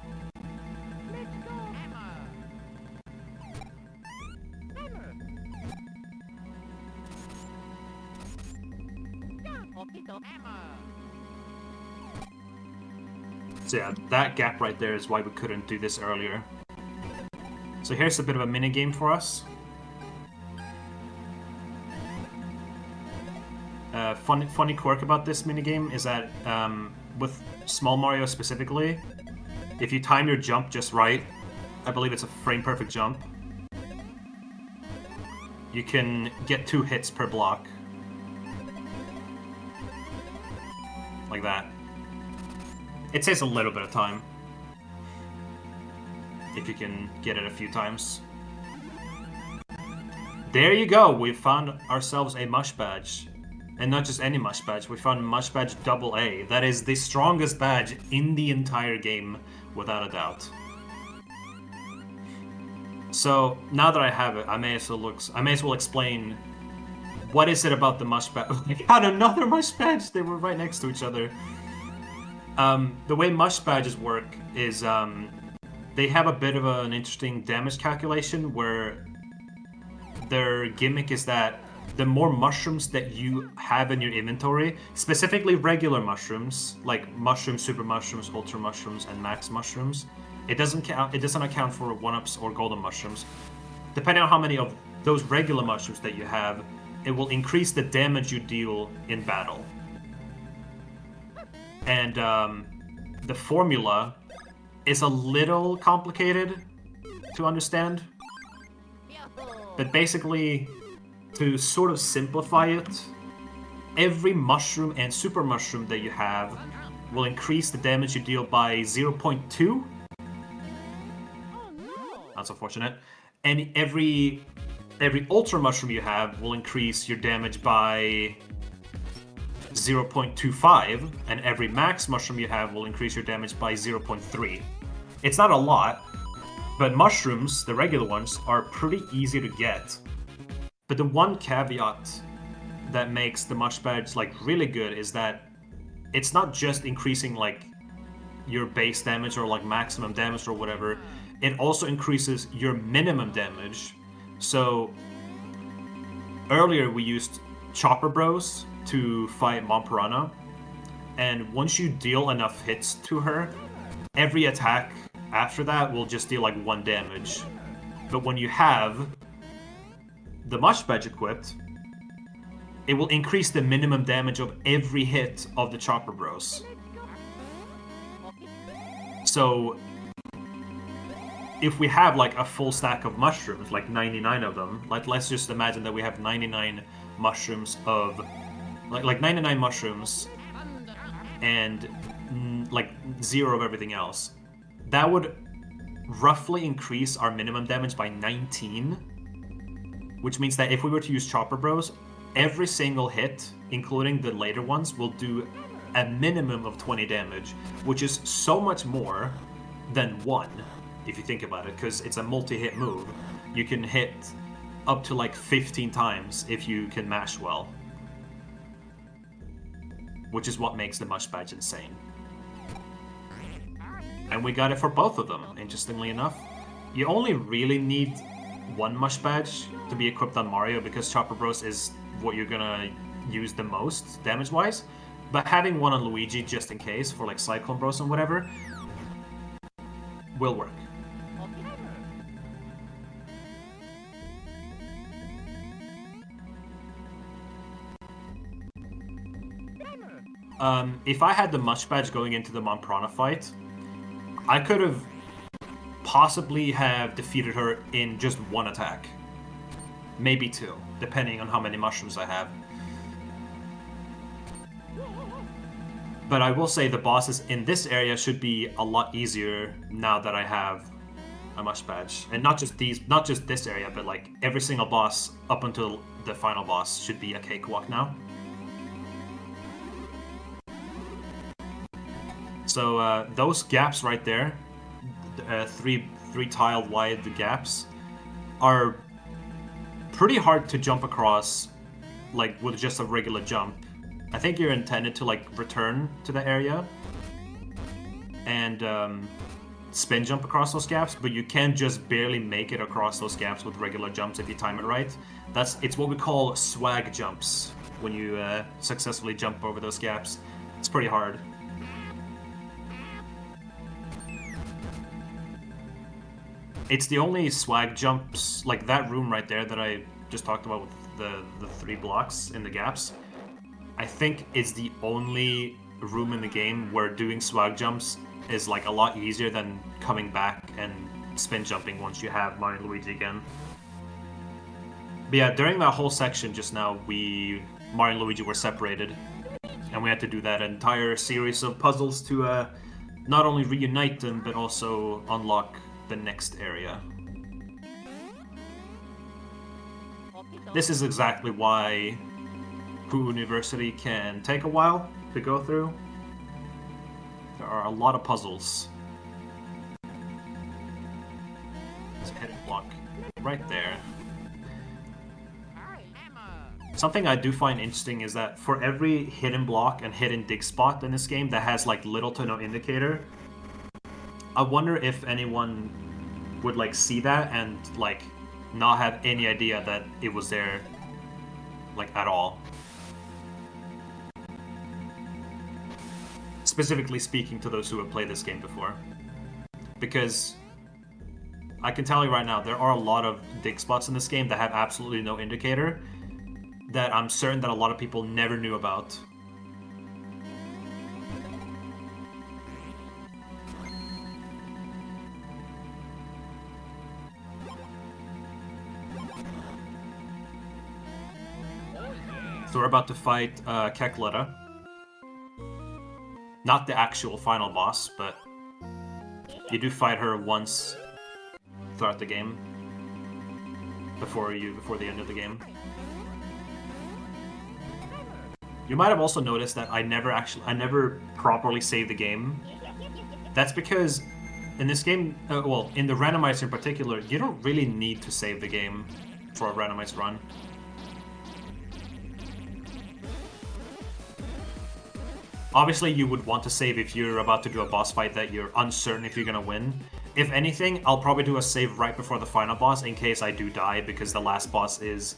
[SPEAKER 2] So yeah, that gap right there is why we couldn't do this earlier. So here's a bit of a mini game for us. Funny quirk about this minigame is that with Small Mario specifically, if you time your jump just right, I believe it's a frame-perfect jump, you can get 2 hits per block. Like that. It takes a little bit of time if you can get it a few times. There you go, we found ourselves a Mush Badge. And not just any Mush Badge, we found Mush Badge AA. That is the strongest badge in the entire game, without a doubt. So, now that I have it, I may as well explain what is it about the Mush Badge. We got another Mush Badge! They were right next to each other. The way Mush Badges work is they have a bit of an interesting damage calculation where their gimmick is that the more mushrooms that you have in your inventory, specifically regular mushrooms, like mushrooms, super mushrooms, ultra mushrooms, and max mushrooms, it doesn't account for 1-ups or golden mushrooms. Depending on how many of those regular mushrooms that you have, it will increase the damage you deal in battle. And the formula is a little complicated to understand, but basically, to sort of simplify it, every mushroom and super mushroom that you have will increase the damage you deal by 0.2. That's unfortunate. And every Every Ultra Mushroom you have will increase your damage by 0.25, and every Max Mushroom you have will increase your damage by 0.3. It's not a lot, but mushrooms, the regular ones, are pretty easy to get. But the one caveat that makes the Mush Badge like really good is that it's not just increasing like your base damage or like maximum damage or whatever, it also increases your minimum damage. So earlier we used Chopper Bros to fight Mom Piranha, and once you deal enough hits to her, every attack after that will just deal like 1 damage. But when you have the Mush Badge equipped, it will increase the minimum damage of every hit of the Chopper Bros. So if we have like a full stack of mushrooms, like 99 of them, like let's just imagine that we have 99 mushrooms of like 99 mushrooms and like 0 of everything else. That would roughly increase our minimum damage by 19, which means that if we were to use Chopper Bros, every single hit, including the later ones, will do a minimum of 20 damage, which is so much more than 1, if you think about it, because it's a multi-hit move. You can hit up to like 15 times if you can mash well, which is what makes the Mush Badge insane. And we got it for both of them, interestingly enough. You only really need 1 Mush Badge to be equipped on Mario because Chopper Bros is what you're gonna use the most damage-wise. But having 1 on Luigi just in case for like Cyclone Bros and whatever will work. If I had the Mush Badge going into the Mom Piranha fight, I could have possibly have defeated her in just 1 attack. Maybe 2, depending on how many mushrooms I have. But I will say the bosses in this area should be a lot easier now that I have a Mush Badge. And not just this area, but like every single boss up until the final boss should be a cakewalk now. So those gaps right there, three tile wide gaps, are pretty hard to jump across, like with just a regular jump. I think you're intended to like return to the area and spin jump across those gaps, but you can just barely make it across those gaps with regular jumps if you time it right. It's what we call swag jumps when you successfully jump over those gaps. It's pretty hard. It's the only swag jumps, like that room right there that I just talked about with the 3 blocks in the gaps. I think it's the only room in the game where doing swag jumps is like a lot easier than coming back and spin jumping once you have Mario and Luigi again. But yeah, during that whole section just now, Mario and Luigi were separated, and we had to do that entire series of puzzles to not only reunite them, but also unlock the next area. This is exactly why Pooh University can take a while to go through. There are a lot of puzzles. There's a hidden block right there. Something I do find interesting is that for every hidden block and hidden dig spot in this game that has like little to no indicator, I wonder if anyone would like see that and like not have any idea that it was there like at all. Specifically speaking to those who have played this game before. Because I can tell you right now, there are a lot of dig spots in this game that have absolutely no indicator that I'm certain that a lot of people never knew about. So we're about to fight Kekletta. Not the actual final boss, but you do fight her once throughout the game. before the end of the game. You might have also noticed that I never properly saved the game. That's because in this game, well, in the randomizer in particular, you don't really need to save the game for a randomized run. Obviously, you would want to save if you're about to do a boss fight that you're uncertain if you're gonna win. If anything, I'll probably do a save right before the final boss in case I do die, because the last boss is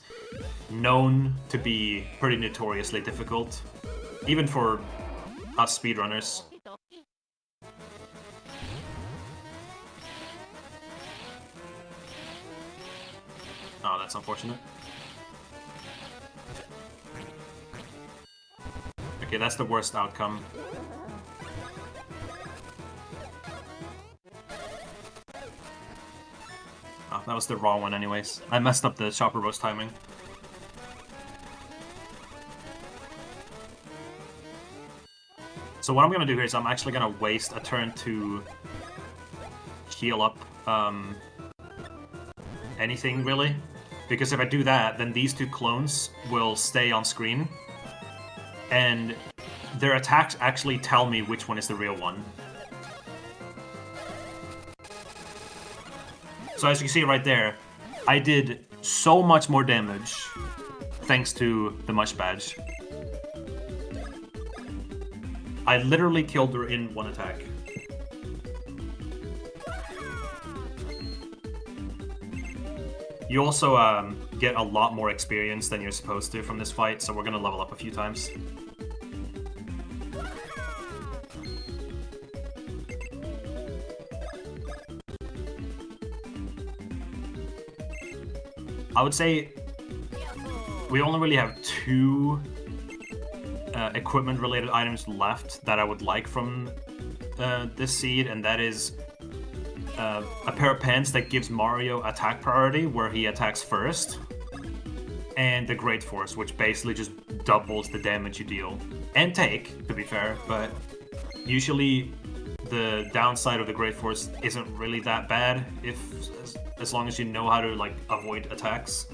[SPEAKER 2] known to be pretty notoriously difficult, even for us speedrunners. Oh, that's unfortunate. Okay, that's the worst outcome. Oh, that was the wrong one anyways. I messed up the chopper roast timing. So what I'm gonna do here is I'm actually gonna waste a turn to heal up anything, really. Because if I do that, then these two clones will stay on screen. And their attacks actually tell me which one is the real one. So as you can see right there, I did so much more damage thanks to the Mush Badge. I literally killed her in one attack. You also get a lot more experience than you're supposed to from this fight, so we're gonna level up a few times. I would say we only really have two equipment-related items left that I would like from this seed, and that is a pair of pants that gives Mario attack priority, where he attacks first, and the Great Force, which basically just doubles the damage you deal. And take, to be fair, but usually the downside of the Great Force isn't really that bad as long as you know how to like avoid attacks.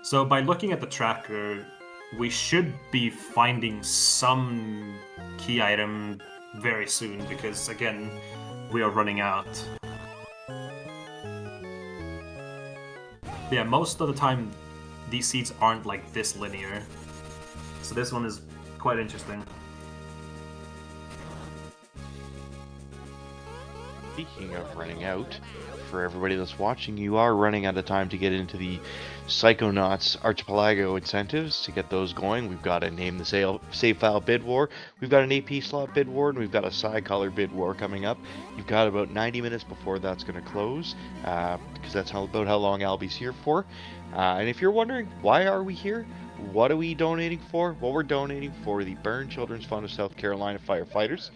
[SPEAKER 2] So by looking at the tracker, we should be finding some key item very soon, because again, we are running out. Yeah, most of the time these seeds aren't like this linear. So this one is quite interesting.
[SPEAKER 3] Speaking of running out, for everybody that's watching, you are running out of time to get into the Psychonauts Archipelago incentives. To get those going, we've got a Name the Save File bid war, we've got an AP slot bid war, and we've got a side color bid war coming up. You've got about 90 minutes before that's going to close, because that's about how long Albie's here for. And if you're wondering, why are we here? What are we donating for? Well, we're donating for the Burn Children's Fund of South Carolina firefighters.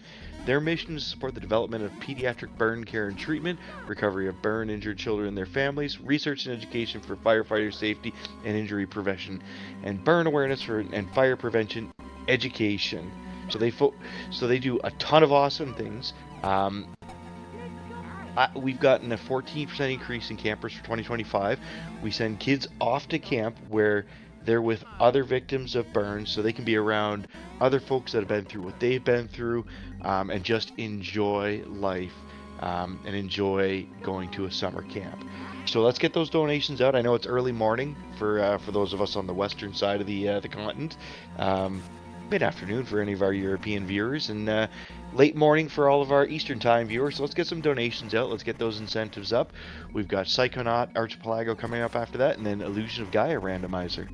[SPEAKER 3] Their mission is to support the development of pediatric burn care and treatment, recovery of burn-injured children and their families, research and education for firefighter safety and injury prevention, and burn awareness and fire prevention education. So they do a ton of awesome things. We've gotten a 14% increase in campers for 2025. We send kids off to camp where they're with other victims of burns, so they can be around other folks that have been through what they've been through, and just enjoy life, and enjoy going to a summer camp. So let's get those donations out. I know it's early morning for those of us on the western side of the continent, mid-afternoon for any of our European viewers, and late morning for all of our Eastern Time viewers. So let's get some donations out. Let's get those incentives up. We've got Psychonaut Archipelago coming up after that, and then Illusion of Gaia Randomizer.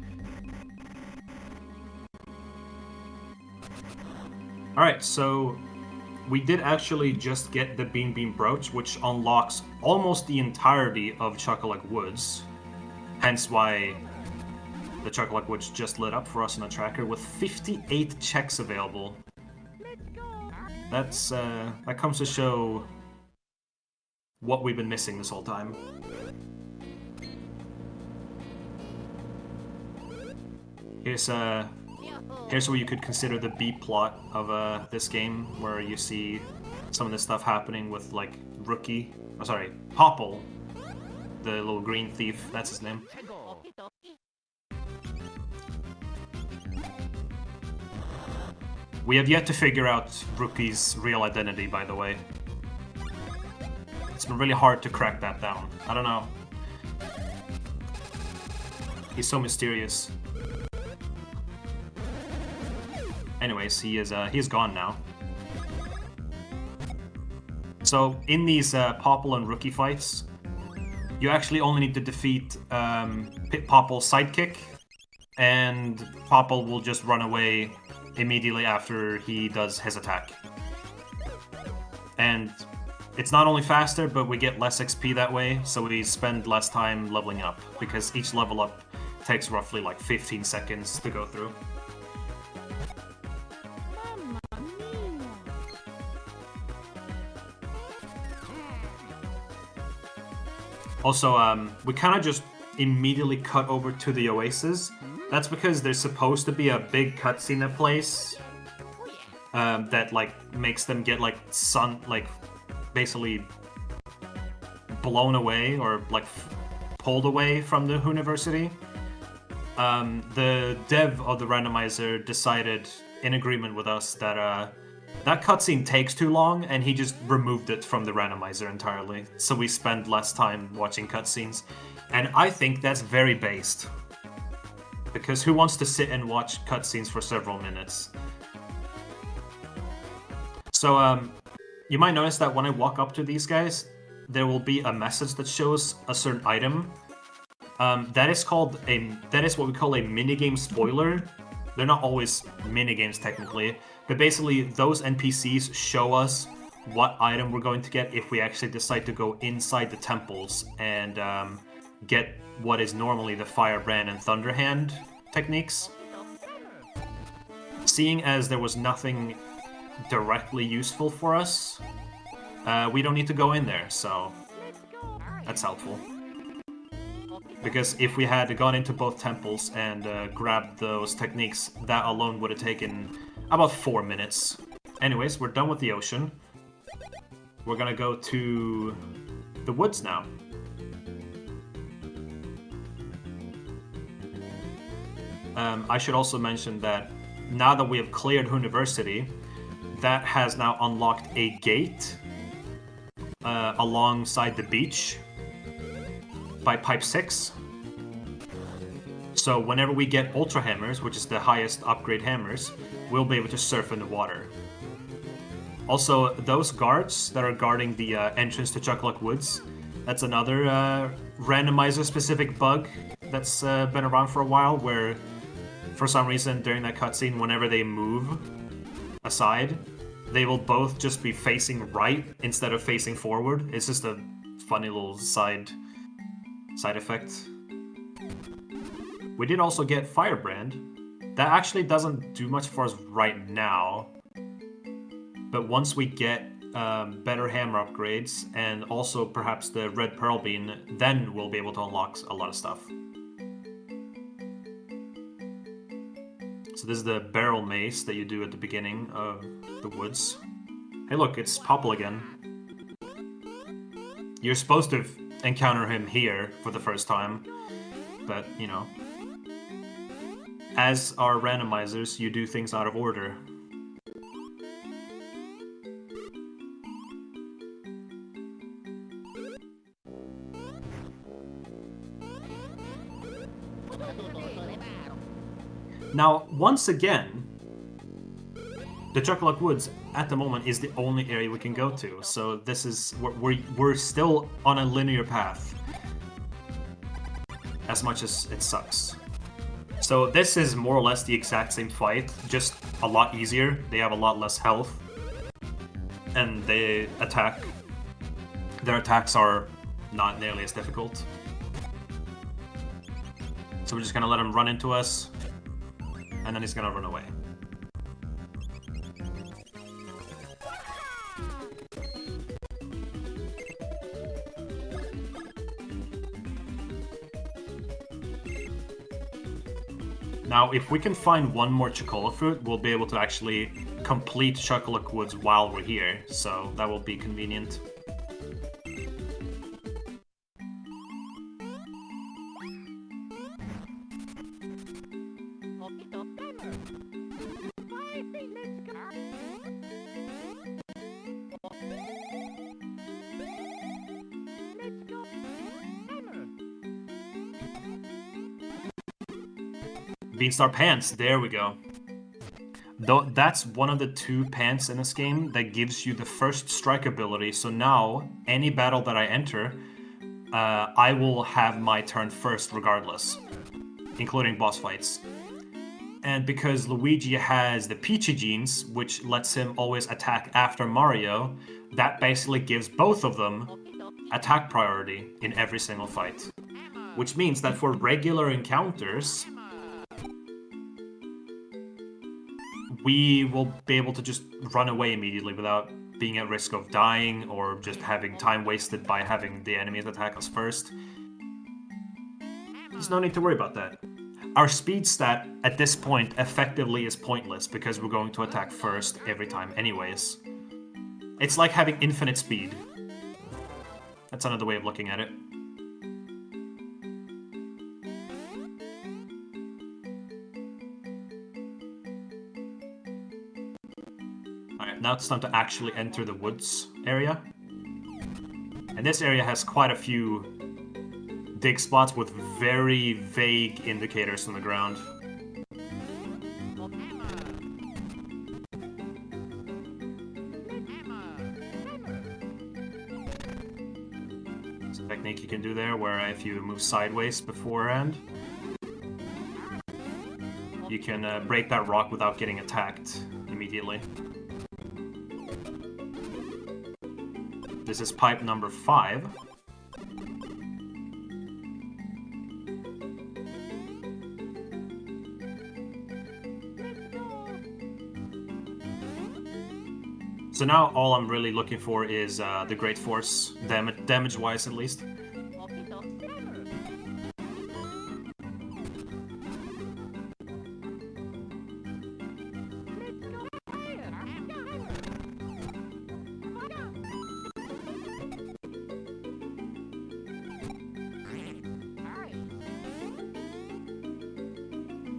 [SPEAKER 2] Alright, so we did actually just get the Beam Beam Brooch, which unlocks almost the entirety of Chocolate Woods. Hence why the Chocolate Woods just lit up for us in a tracker with 58 checks available. That's that comes to show what we've been missing this whole time. Here's where you could consider the B plot of this game, where you see some of this stuff happening with, like, Rookie. Oh, sorry, Popple. The little green thief, that's his name. We have yet to figure out Rookie's real identity, by the way. It's been really hard to crack that down. I don't know. He's so mysterious. Anyways, he's gone now. So in these Popple and Rookie fights, you actually only need to defeat Popple's sidekick, and Popple will just run away immediately after he does his attack. And it's not only faster, but we get less XP that way, so we spend less time leveling up, because each level up takes roughly like 15 seconds to go through. Also, we kind of just immediately cut over to the Oasis. That's because there's supposed to be a big cutscene in place that like makes them get like basically blown away or like pulled away from the University. The dev of the randomizer decided, in agreement with us, that that cutscene takes too long, and he just removed it from the randomizer entirely. So we spend less time watching cutscenes, and I think that's very based. Because who wants to sit and watch cutscenes for several minutes? So you might notice that when I walk up to these guys, there will be a message that shows a certain item. That is what we call a minigame spoiler. They're not always minigames technically, but basically those NPCs show us what item we're going to get if we actually decide to go inside the temples and get what is normally the Firebrand and Thunderhand techniques. Seeing as there was nothing directly useful for us, we don't need to go in there, so that's helpful. Because if we had gone into both temples and grabbed those techniques, that alone would have taken about 4 minutes. Anyways, we're done with the ocean. We're gonna go to the woods now. I should also mention that now that we have cleared University, that has now unlocked a gate alongside the beach by Pipe 6. So whenever we get Ultra Hammers, which is the highest upgrade hammers, we'll be able to surf in the water. Also, those guards that are guarding the entrance to Chuckluck Woods, that's another randomizer-specific bug that's been around for a while, where for some reason during that cutscene, whenever they move aside, they will both just be facing right instead of facing forward. It's just a funny little side effect. We did also get Firebrand. That actually doesn't do much for us right now. But once we get better hammer upgrades and also perhaps the Red Pearl Bean, then we'll be able to unlock a lot of stuff. So this is the barrel mace that you do at the beginning of the woods. Hey look, it's Popple again. You're supposed to encounter him here for the first time, but you know. As our randomizers, you do things out of order. Now, once again, the Chuckluck Woods at the moment is the only area we can go to, so this is we're still on a linear path, as much as it sucks. So this is more or less the exact same fight, just a lot easier. They have a lot less health, and their attacks are not nearly as difficult. So we're just gonna let him run into us, and then he's gonna run away. Now, if we can find one more Chocola fruit, we'll be able to actually complete Chocolate Woods while we're here, so that will be convenient. Beanstar Pants, there we go. Though that's one of the 2 pants in this game that gives you the first strike ability, so now any battle that I enter, I will have my turn first regardless, including boss fights. And because Luigi has the Peachy genes, which lets him always attack after Mario, that basically gives both of them attack priority in every single fight. Which means that for regular encounters, we will be able to just run away immediately without being at risk of dying or just having time wasted by having the enemies attack us first. There's no need to worry about that. Our speed stat at this point effectively is pointless because we're going to attack first every time anyways. It's like having infinite speed. That's another way of looking at it. Alright, now it's time to actually enter the woods area. And this area has quite a few dig spots with very vague indicators on the ground. There's a technique you can do there where if you move sideways beforehand, you can break that rock without getting attacked immediately. This is pipe number 5. So now all I'm really looking for is the Great Force, damage-wise at least.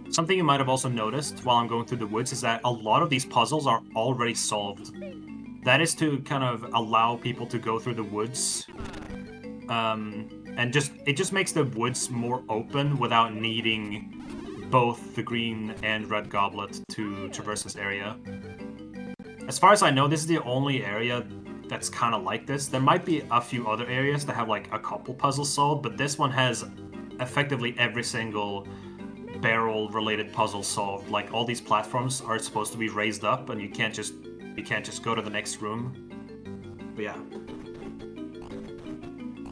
[SPEAKER 2] Something you might have also noticed while I'm going through the woods is that a lot of these puzzles are already solved. That is to kind of allow people to go through the woods, and it just makes the woods more open without needing both the green and red goblet to traverse this area. As far as I know, this is the only area that's kind of like this. There might be a few other areas that have like a couple puzzles solved, but this one has effectively every single barrel-related puzzle solved. Like all these platforms are supposed to be raised up, and you can't just go to the next room. But yeah.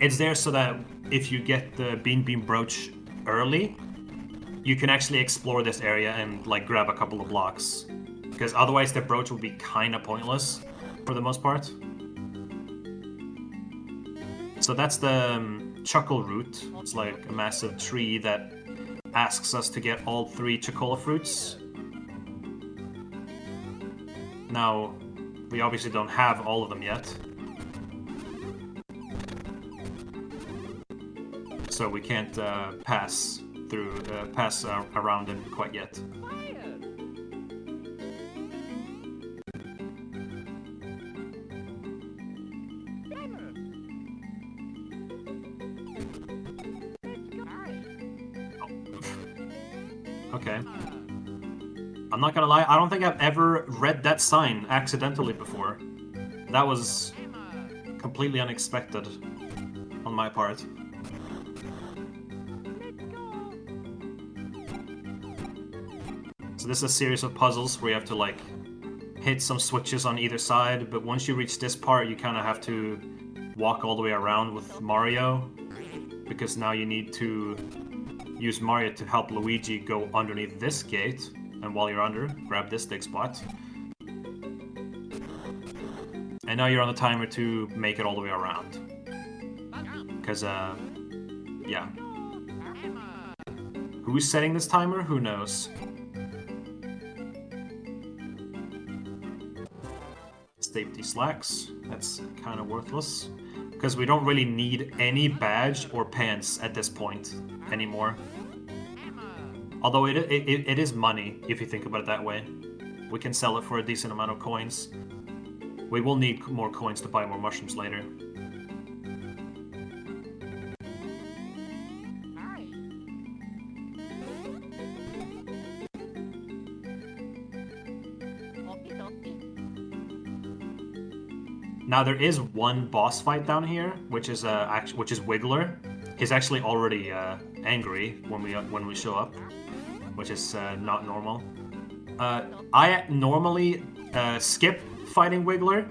[SPEAKER 2] It's there so that if you get the Beam Brooch early, you can actually explore this area and like grab a couple of blocks. Because otherwise the brooch would be kinda pointless for the most part. So that's the Chuckle Root. It's like a massive tree that asks us to get all 3 Chocola fruits. Now, we obviously don't have all of them yet. So we can't pass around them quite yet. Okay. I'm not gonna lie, I don't think I've ever read that sign accidentally before. That was completely unexpected on my part. So this is a series of puzzles where you have to like hit some switches on either side, but once you reach this part you kind of have to walk all the way around with Mario, because now you need to use Mario to help Luigi go underneath this gate, and while you're under, grab this dig spot. And now you're on the timer to make it all the way around. Because, yeah. Who's setting this timer? Who knows? safety slacks. That's kind of worthless. Because we don't really need any badge or pants at this point anymore. Although it is money, if you think about it that way. We can sell it for a decent amount of coins. We will need more coins to buy more mushrooms later. Now there is one boss fight down here, which is Wiggler. He's actually already angry when we show up, which is not normal. I normally skip fighting Wiggler,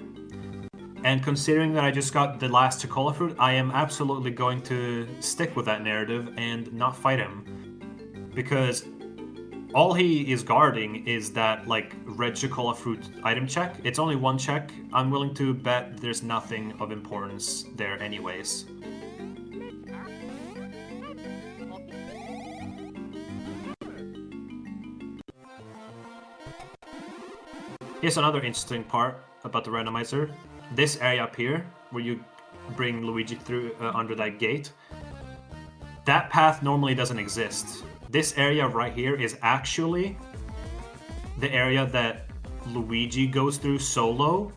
[SPEAKER 2] and considering that I just got the last chocola fruit, I am absolutely going to stick with that narrative and not fight him, because all he is guarding is that, like, red chocola fruit item check. It's only one check. I'm willing to bet there's nothing of importance there anyways. Here's another interesting part about the randomizer. This area up here, where you bring Luigi through under that gate, that path normally doesn't exist. This area right here is actually the area that Luigi goes through solo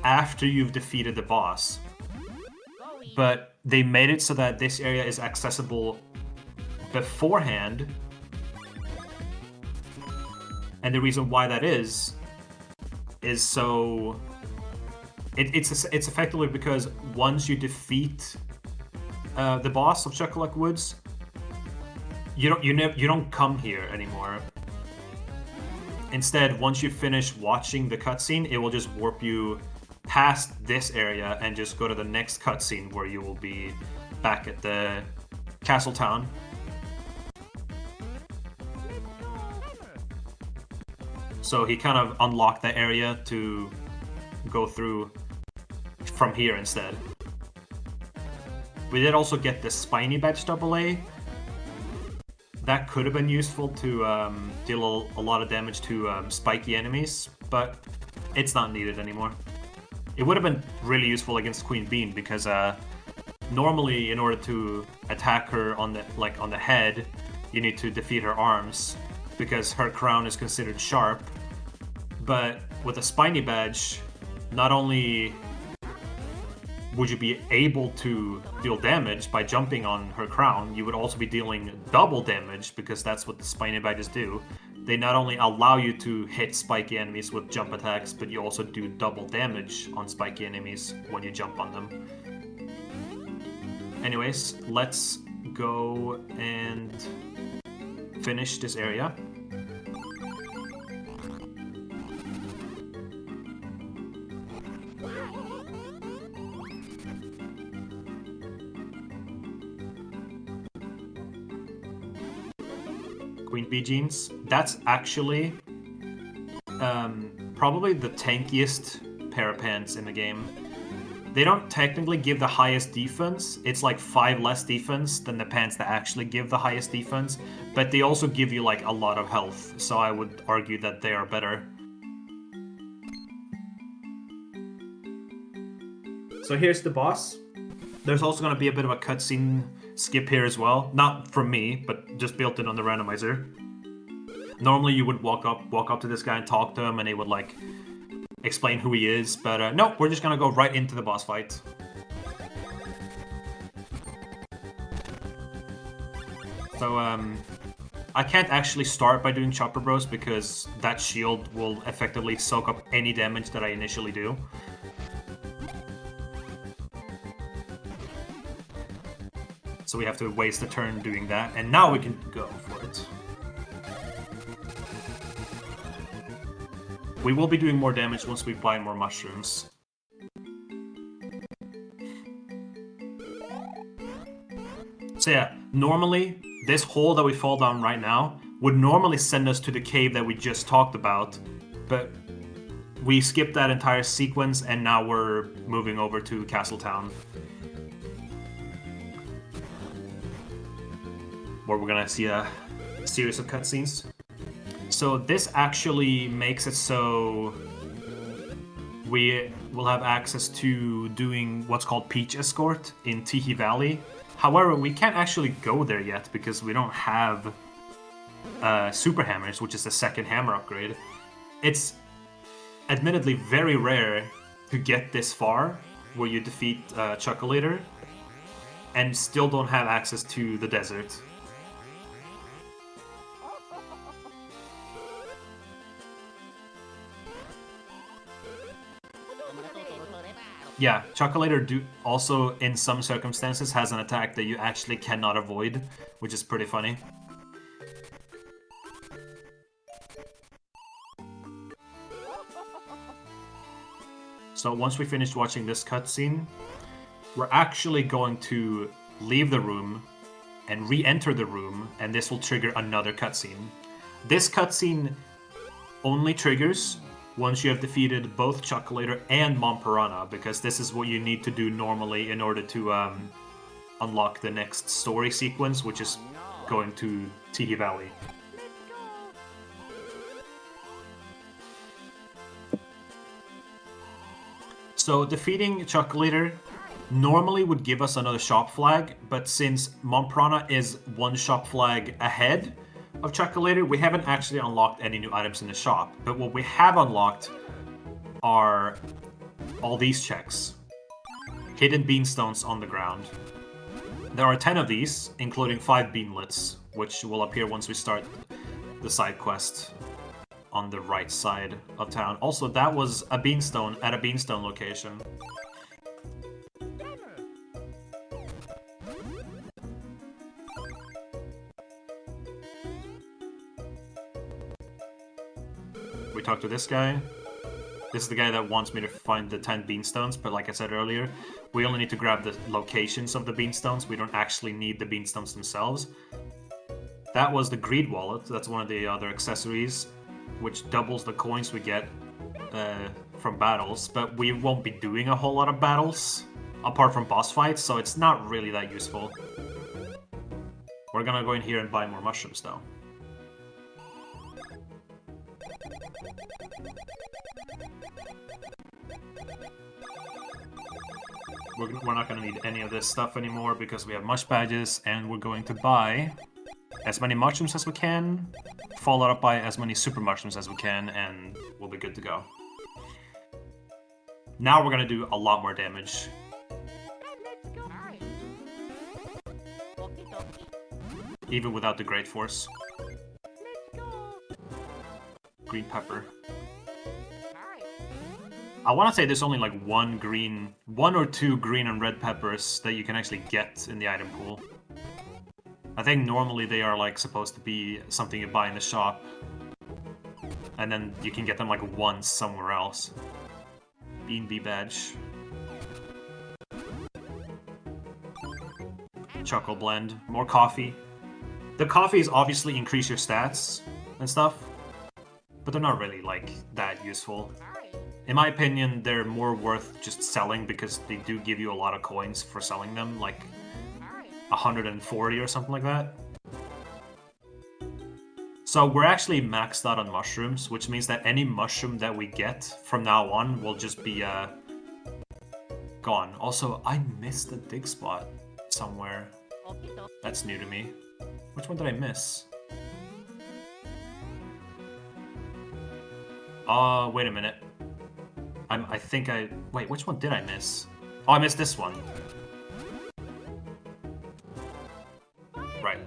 [SPEAKER 2] after you've defeated the boss. But they made it so that this area is accessible beforehand. And the reason why that is so... It's effectively because once you defeat the boss of Chocolate Woods, you don't come here anymore. Instead, once you finish watching the cutscene, it will just warp you past this area and just go to the next cutscene where you will be back at the castle town. So he kind of unlocked the area to go through from here instead. We did also get the Spiny Badge AA. That could have been useful to deal a lot of damage to spiky enemies, but it's not needed anymore. It would have been really useful against Queen Bean because normally, in order to attack her on the head, you need to defeat her arms because her crown is considered sharp. But with a Spiny Badge, not only would you be able to deal damage by jumping on her crown, you would also be dealing double damage because that's what the Spiny Badges do. They not only allow you to hit spiky enemies with jump attacks, but you also do double damage on spiky enemies when you jump on them. Anyways, let's go and finish this area. Queen Bee Jeans. That's actually probably the tankiest pair of pants in the game. They don't technically give the highest defense. It's like 5 less defense than the pants that actually give the highest defense, but they also give you like a lot of health, so I would argue that they are better. So here's the boss. There's also going to be a bit of a cutscene skip here as well. Not from me, but just built in on the randomizer. Normally you would walk up to this guy and talk to him and he would like explain who he is, but no, we're just going to go right into the boss fight. So I can't actually start by doing Chopper Bros because that shield will effectively soak up any damage that I initially do. So we have to waste a turn doing that, and now we can go for it. We will be doing more damage once we buy more mushrooms. So yeah, normally, this hole that we fall down right now would normally send us to the cave that we just talked about, but we skipped that entire sequence and now we're moving over to Castletown, where we're gonna see a series of cutscenes. So this actually makes it so we will have access to doing what's called Peach Escort in Tiki Valley. However, we can't actually go there yet because we don't have Super Hammers, which is the second hammer upgrade. It's admittedly very rare to get this far, where you defeat Chocolator, and still don't have access to the desert. Yeah, Chocolator also, in some circumstances, has an attack that you actually cannot avoid, which is pretty funny. So once we finish watching this cutscene, we're actually going to leave the room and re-enter the room, and this will trigger another cutscene. This cutscene only triggers once you have defeated both Chocolator and Mom Piranha, because this is what you need to do normally in order to unlock the next story sequence, which is going to Tiki Valley. So defeating Chocolator normally would give us another shop flag, but since Mom Piranha is one shop flag ahead of Chocolator, we haven't actually unlocked any new items in the shop. But what we have unlocked are all these checks. Hidden beanstones on the ground. There are 10 of these, including 5 beanlets, which will appear once we start the side quest on the right side of town. Also, that was a beanstone at a beanstone location. We talked to this guy. This is the guy that wants me to find the 10 beanstones, but like I said earlier, we only need to grab the locations of the beanstones. We don't actually need the beanstones themselves. That was the greed wallet. That's one of the other accessories, which doubles the coins we get from battles, but we won't be doing a whole lot of battles apart from boss fights, so it's not really that useful. We're gonna go in here and buy more mushrooms though. We're not going to need any of this stuff anymore because we have mush badges, and we're going to buy as many mushrooms as we can, follow up by as many super mushrooms as we can, and we'll be good to go. Now we're going to do a lot more damage. Even without the Great Force. Green pepper. I want to say there's only like one or two green and red peppers that you can actually get in the item pool. I think normally they are like supposed to be something you buy in the shop, and then you can get them like once somewhere else. Bean Bee badge. Choco blend. More coffee. The coffees obviously increase your stats and stuff, but they're not really like that useful. In my opinion, they're more worth just selling because they do give you a lot of coins for selling them, like 140 or something like that. So we're actually maxed out on mushrooms, which means that any mushroom that we get from now on will just be gone. Also, I missed a dig spot somewhere. That's new to me. Which one did I miss? Wait a minute. Wait, which one did I miss? Oh, I missed this one. Right.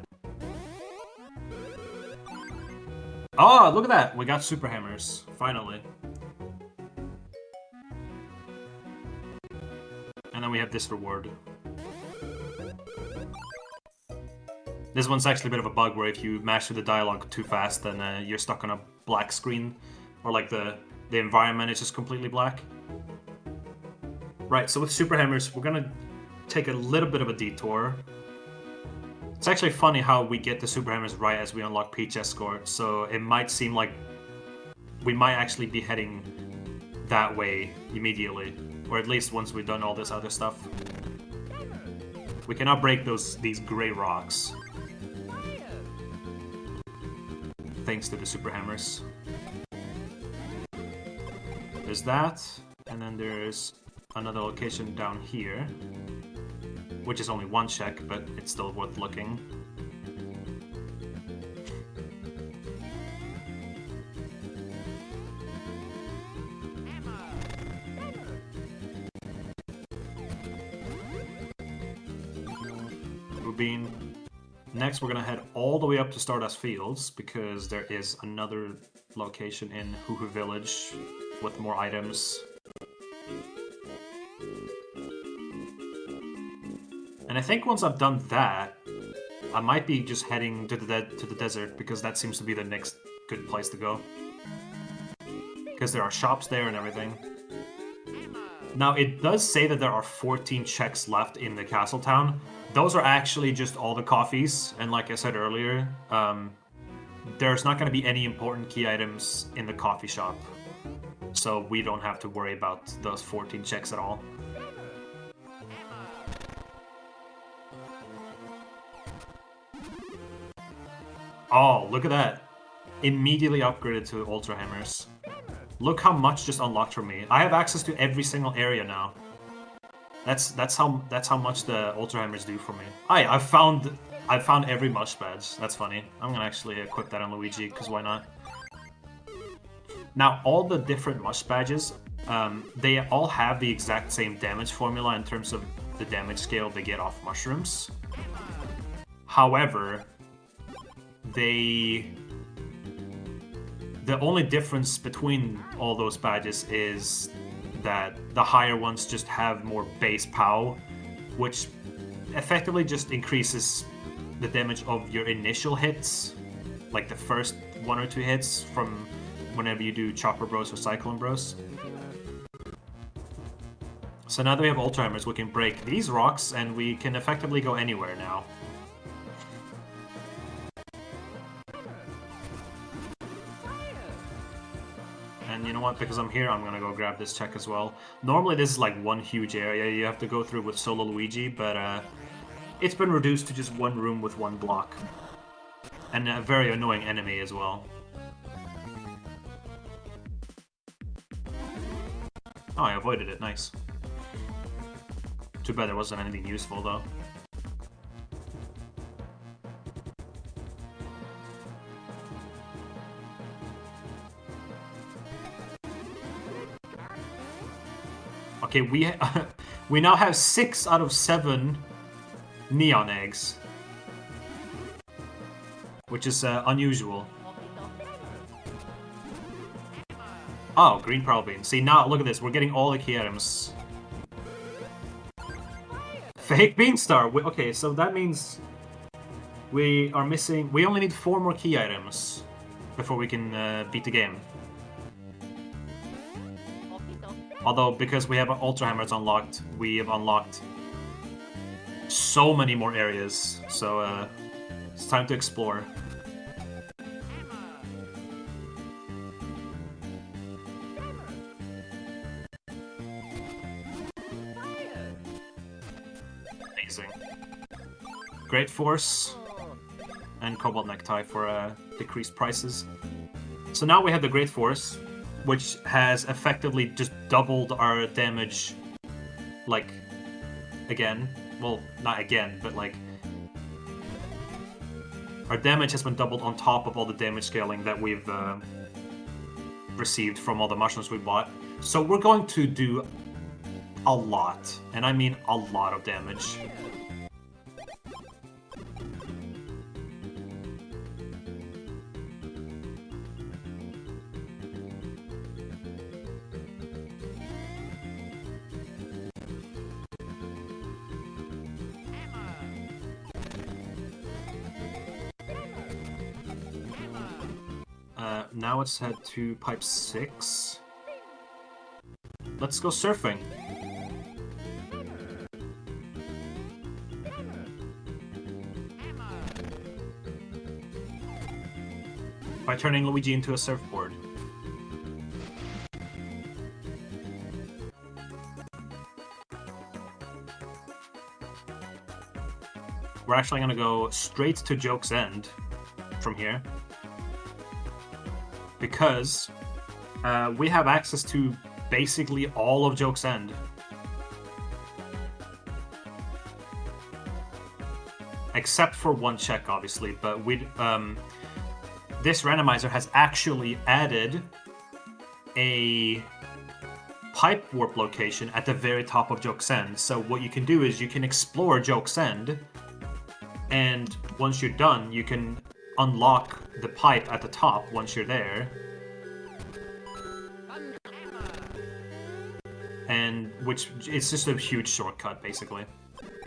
[SPEAKER 2] Oh, look at that! We got super hammers, finally. And then we have this reward. This one's actually a bit of a bug where if you mash through the dialogue too fast, then you're stuck on a black screen. Or like the environment is just completely black. Right, so with super hammers, we're gonna take a little bit of a detour. It's actually funny how we get the super hammers right as we unlock Peach Escort, so it might seem like we might actually be heading that way immediately. Or at least once we've done all this other stuff. We cannot break these gray rocks. Thanks to the super hammers. There's that, And then there's another location down here, which is only one check, but it's still worth looking. Rubin. Next, we're gonna head all the way up to Stardust Fields because there is another location in Huhu Village with more items. And I think once I've done that, I might be just heading to the desert because that seems to be the next good place to go. Because there are shops there and everything. Now, it does say that there are 14 checks left in the castle town. Those are actually just all the coffees, and like I said earlier, there's not going to be any important key items in the coffee shop. So we don't have to worry about those 14 checks at all. Oh, look at that. Immediately upgraded to Ultra Hammers. Look how much just unlocked for me. I have access to every single area now. That's how much the Ultra Hammers do for me. I found every mush badge. That's funny. I'm gonna actually equip that on Luigi, because why not? Now, all the different mush badges, they all have the exact same damage formula in terms of the damage scale they get off mushrooms. However, the only difference between all those badges is that the higher ones just have more base POW, which effectively just increases the damage of your initial hits, like the first 1 or 2 hits from whenever you do Chopper Bros or Cyclone Bros. So now that we have Ultra Hammers, we can break these rocks and we can effectively go anywhere now. And you know what, because I'm here, I'm gonna go grab this check as well. Normally this is like one huge area you have to go through with solo Luigi, but it's been reduced to just one room with one block. And a very annoying enemy as well. Oh, I avoided it, nice. Too bad there wasn't anything useful though. Okay, we now have 6 out of 7 neon eggs, which is unusual. Oh, green pearl bean. See, now look at this. We're getting all the key items. Fake Beanstar. Okay, so that means we are missing. We only need 4 more key items before we can beat the game. Although, because we have Ultra Hammers unlocked, we have unlocked so many more areas. So, it's time to explore. Amazing. Great Force and Cobalt Necktie for decreased prices. So now we have the Great Force, which has effectively just doubled our damage, like, again. Well, not again, but like, our damage has been doubled on top of all the damage scaling that we've received from all the mushrooms we bought. So we're going to do a lot, and I mean a lot of damage. Now let's head to Pipe 6. Let's go surfing. By turning Luigi into a surfboard. We're actually gonna go straight to Joke's End from here. Because we have access to basically all of Joke's End. Except for one check, obviously, but this randomizer has actually added a pipe warp location at the very top of Joke's End. So what you can do is you can explore Joke's End, and once you're done, you can unlock the pipe at the top once you're there. And it's just a huge shortcut, basically.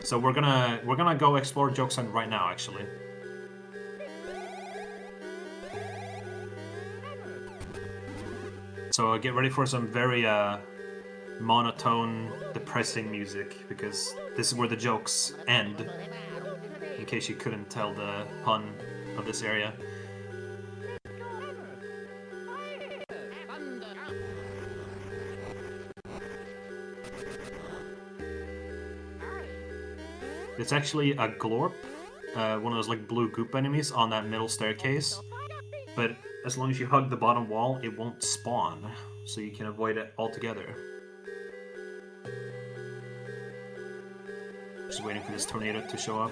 [SPEAKER 2] So we're gonna go explore Joke's End right now, actually. So get ready for some very monotone, depressing music, because this is where the jokes end, in case you couldn't tell the pun of this area. It's actually a glorp, one of those like blue goop enemies on that middle staircase, but as long as you hug the bottom wall, it won't spawn, so you can avoid it altogether. Just waiting for this tornado to show up.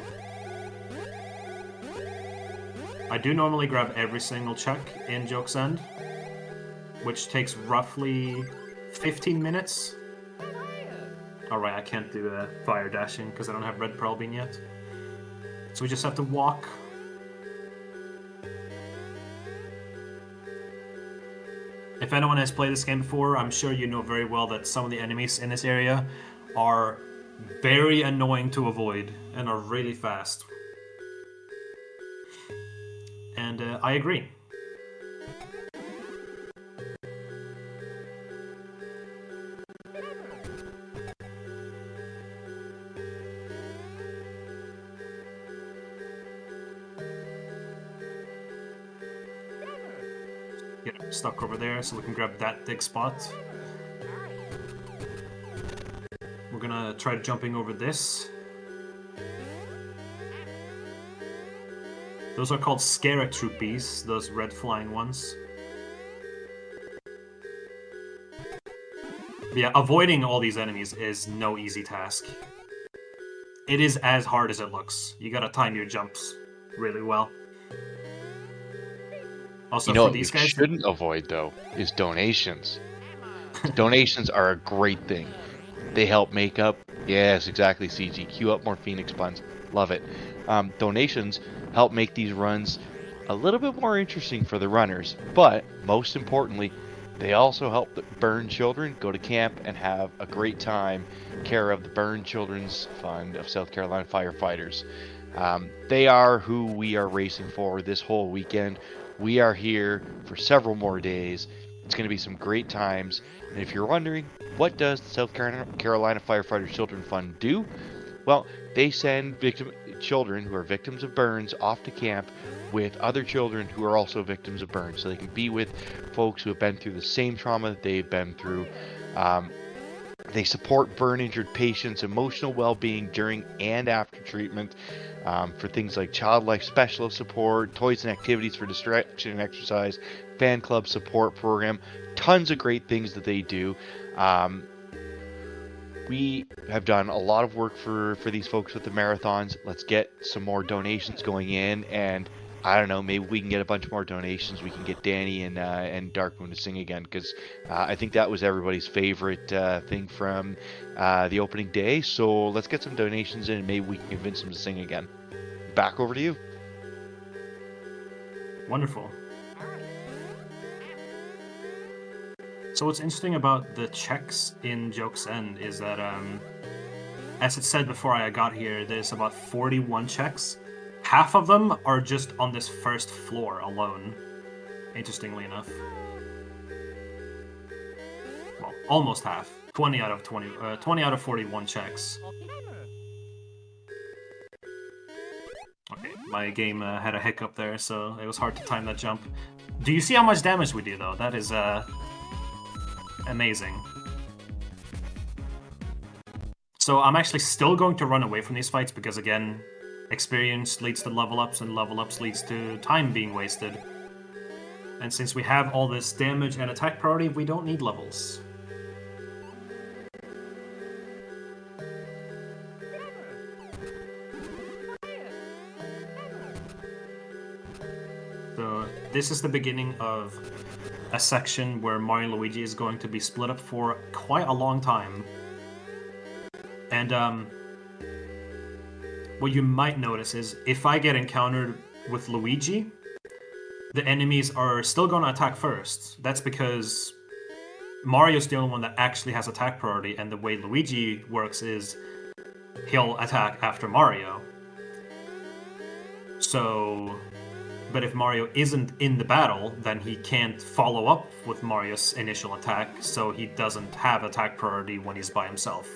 [SPEAKER 2] I do normally grab every single check in Joke's End, which takes roughly 15 minutes. Alright, I can't do fire dashing because I don't have red pearl bean yet. So we just have to walk. If anyone has played this game before, I'm sure you know very well that some of the enemies in this area are very annoying to avoid and are really fast. And I agree. Get stuck over there so we can grab that dig spot. We're gonna try jumping over this. Those are called Scarab-Troopies, those red flying ones. But yeah, avoiding all these enemies is no easy task. It is as hard as it looks. You gotta time your jumps really well. Also,
[SPEAKER 3] you know
[SPEAKER 2] for
[SPEAKER 3] what
[SPEAKER 2] these
[SPEAKER 3] you
[SPEAKER 2] guys,
[SPEAKER 3] shouldn't avoid, though, is donations. Donations are a great thing. They help make up... Yes, exactly, CG. Queue up more Phoenix puns. Love it. Donations help make these runs a little bit more interesting for the runners, but most importantly, they also help the Burn Children go to camp and have a great time care of the Burn Children's Fund of South Carolina Firefighters. They are who we are racing for this whole weekend. We are here for several more days. It's going to be some great times. And if you're wondering, what does the South Carolina Firefighters Children Fund do? Well, they send children who are victims of burns off to camp with other children who are also victims of burns, so they can be with folks who have been through the same trauma that they've been through. They support burn-injured patients' emotional well-being during and after treatment for things like child life specialist support, toys and activities for distraction and exercise, fan club support program, tons of great things that they do. We have done a lot of work for these folks with the marathons. Let's get some more donations going in, and I don't know, maybe we can get a bunch more donations. We can get Danny and Darkmoon to sing again, because I think that was everybody's favorite thing from the opening day. So let's get some donations in, and maybe we can convince them to sing again. Back over to you.
[SPEAKER 2] Wonderful. So what's interesting about the checks in Joke's End is that, as it said before I got here, there's about 41 checks. Half of them are just on this first floor alone, interestingly enough. Well, almost half. 20 out of 41 checks. Okay, my game had a hiccup there, so it was hard to time that jump. Do you see how much damage we do, though? That is, amazing. So I'm actually still going to run away from these fights because, again, experience leads to level ups and level ups leads to time being wasted. And since we have all this damage and attack priority, we don't need levels. So this is the beginning of a section where Mario and Luigi is going to be split up for quite a long time. And what you might notice is if I get encountered with Luigi, the enemies are still going to attack first. That's because Mario's the only one that actually has attack priority, and the way Luigi works is he'll attack after Mario. So, but if Mario isn't in the battle, then he can't follow up with Mario's initial attack, so he doesn't have attack priority when he's by himself.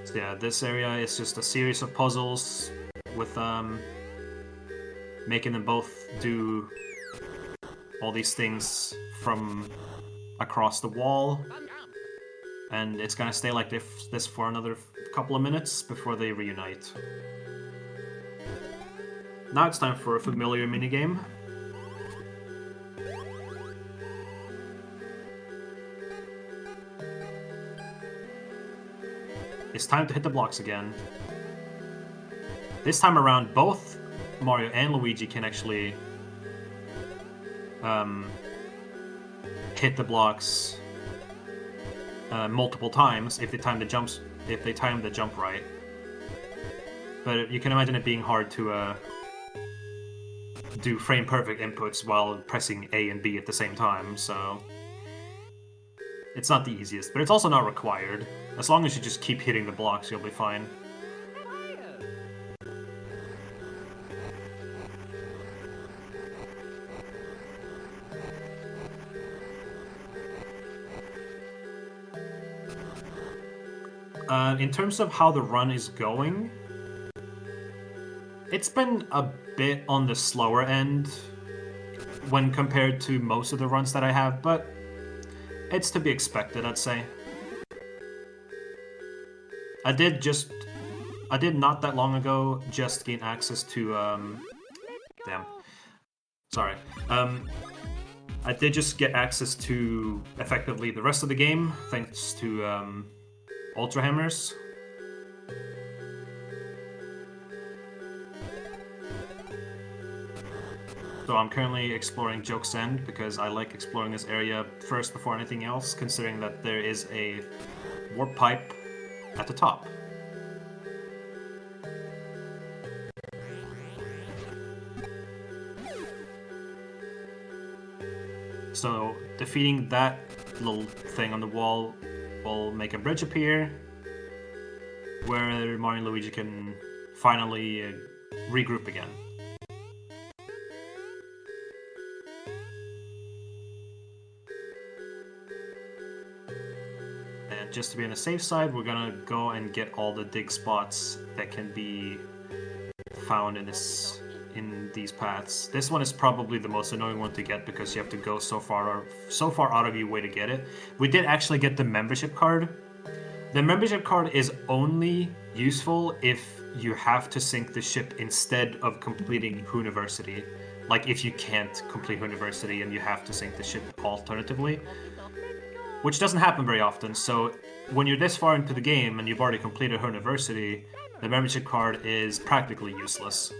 [SPEAKER 2] So yeah, this area is just a series of puzzles with making them both do all these things from across the wall, and it's gonna stay like this for another couple of minutes before they reunite. Now it's time for a familiar minigame. It's time to hit the blocks again. This time around, both Mario and Luigi can actually hit the blocks multiple times if they time the jump right. But you can imagine it being hard to do frame perfect inputs while pressing A and B at the same time, so it's not the easiest, but it's also not required. As long as you just keep hitting the blocks, you'll be fine. In terms of how the run is going, it's been a bit on the slower end when compared to most of the runs that I have, but it's to be expected, I'd say. I did not that long ago just gain access to, I did just get access to, effectively, the rest of the game, thanks to, Ultra Hammers. So I'm currently exploring Joke's End because I like exploring this area first before anything else, considering that there is a warp pipe at the top. So defeating that little thing on the wall will make a bridge appear where Mario and Luigi can finally regroup again. And just to be on the safe side, we're gonna go and get all the dig spots that can be found in these paths. This one is probably the most annoying one to get because you have to go so far out of your way to get it. We did actually get the membership card. The membership card is only useful if you have to sink the ship instead of completing University. Like if you can't complete University and you have to sink the ship alternatively, which doesn't happen very often. So when you're this far into the game and you've already completed University, the membership card is practically useless.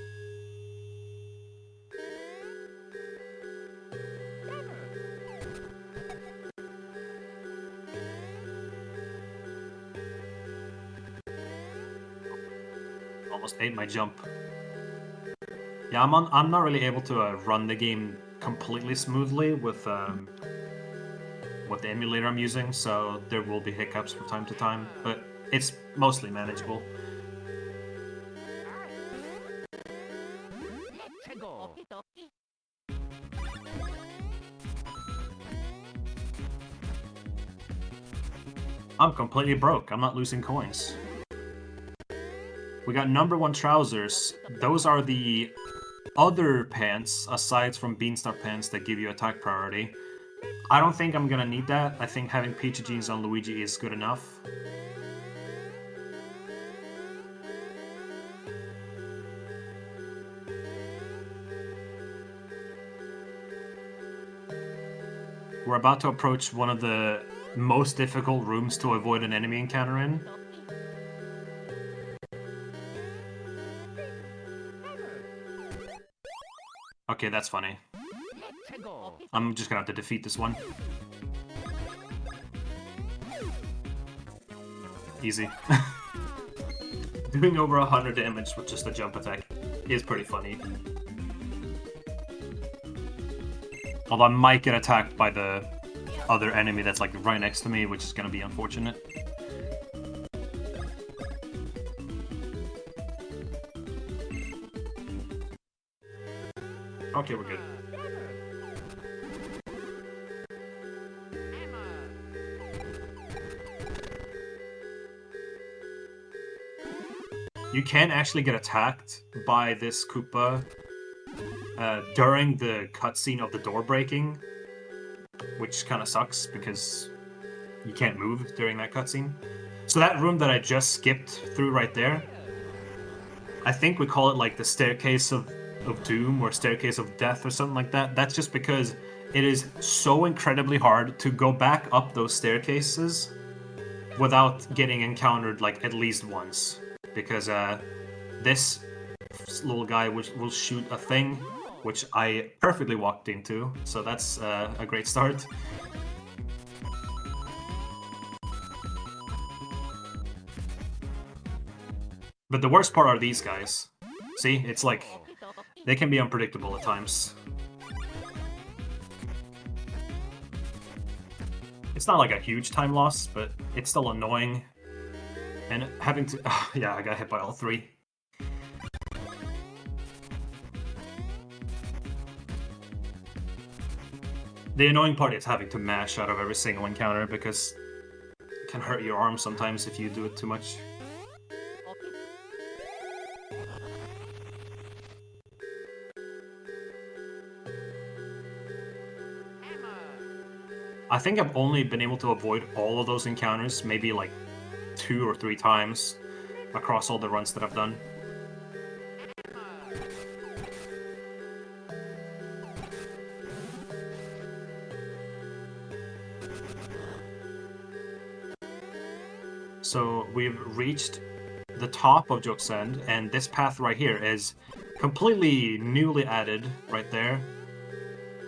[SPEAKER 2] Almost ate my jump. Yeah, I'm not really able to run the game completely smoothly with the emulator I'm using, so there will be hiccups from time to time, but it's mostly manageable. I'm completely broke. I'm not losing coins. We got number 1 trousers. Those are the other pants, aside from Beanstar pants, that give you attack priority. I don't think I'm gonna need that. I think having Peachy jeans on Luigi is good enough. We're about to approach one of the most difficult rooms to avoid an enemy encounter in. Okay, that's funny. I'm just gonna have to defeat this one. Easy. Doing over 100 damage with just a jump attack is pretty funny. Although I might get attacked by the other enemy that's like right next to me, which is gonna be unfortunate. Okay, we're good. You can actually get attacked by this Koopa during the cutscene of the door breaking, which kind of sucks because you can't move during that cutscene. So that room that I just skipped through right there, I think we call it like the Staircase of Doom or Staircase of Death or something like that. That's just because it is so incredibly hard to go back up those staircases without getting encountered like at least once. Because this little guy will shoot a thing, which I perfectly walked into, so that's a great start. But the worst part are these guys. See, it's like, they can be unpredictable at times. It's not like a huge time loss, but it's still annoying. And having to... yeah, I got hit by all three. The annoying part is having to mash out of every single encounter because it can hurt your arm sometimes if you do it too much. I think I've only been able to avoid all of those encounters maybe like 2 or 3 times across all the runs that I've done. So we've reached the top of Joke's End, and this path right here is completely newly added right there.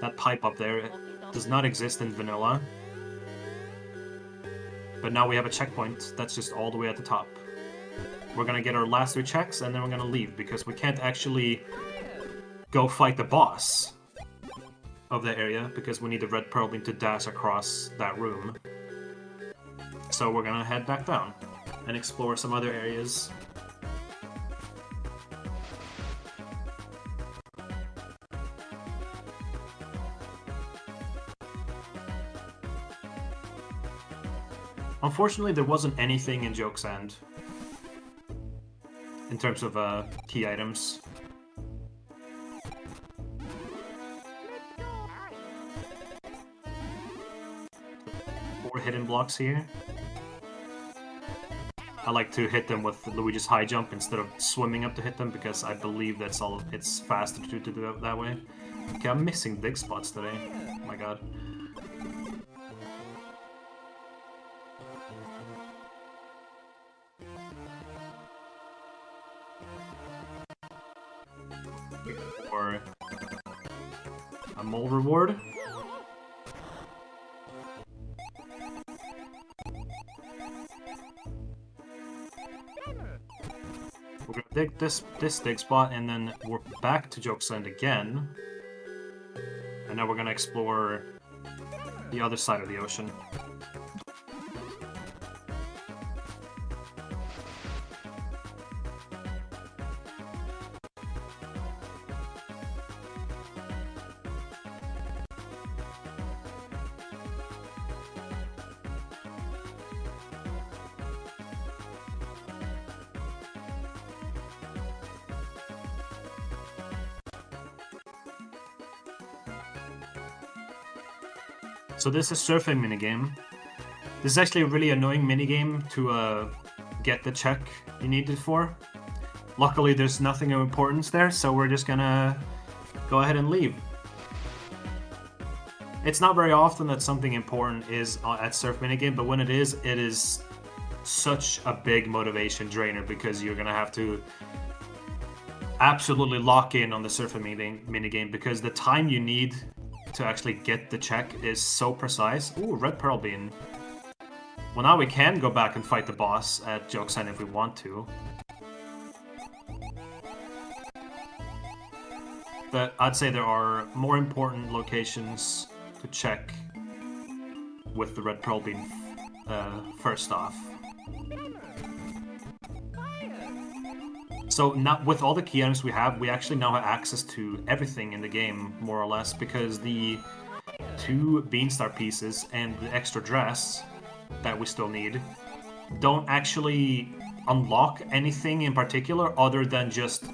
[SPEAKER 2] That pipe up there does not exist in vanilla. But now we have a checkpoint that's just all the way at the top. We're gonna get our last 3 checks and then we're gonna leave because we can't actually go fight the boss of the area because we need the red pearl beam to dash across that room. So we're gonna head back down and explore some other areas. Unfortunately, there wasn't anything in Joke's End in terms of key items. Four hidden blocks here. I like to hit them with Luigi's high jump instead of swimming up to hit them because I believe it's faster to do it that way. Okay, I'm missing big spots today. Oh my god. For a mole reward. We're gonna dig this dig spot and then we're back to Joke's End again. And now we're gonna explore the other side of the ocean. So this is surfing minigame. This is actually a really annoying minigame to get the check you need it for. Luckily there's nothing of importance there, so we're just gonna go ahead and leave. It's not very often that something important is at surf minigame, but when it is such a big motivation drainer because you're gonna have to absolutely lock in on the surf minigame because the time you need to actually get the check is so precise. Ooh, red pearl bean. Well, now we can go back and fight the boss at Jokesen if we want to. But I'd say there are more important locations to check with the red pearl bean first off. So now, with all the key items we have, we actually now have access to everything in the game, more or less, because the 2 Beanstar pieces and the extra dress that we still need don't actually unlock anything in particular other than just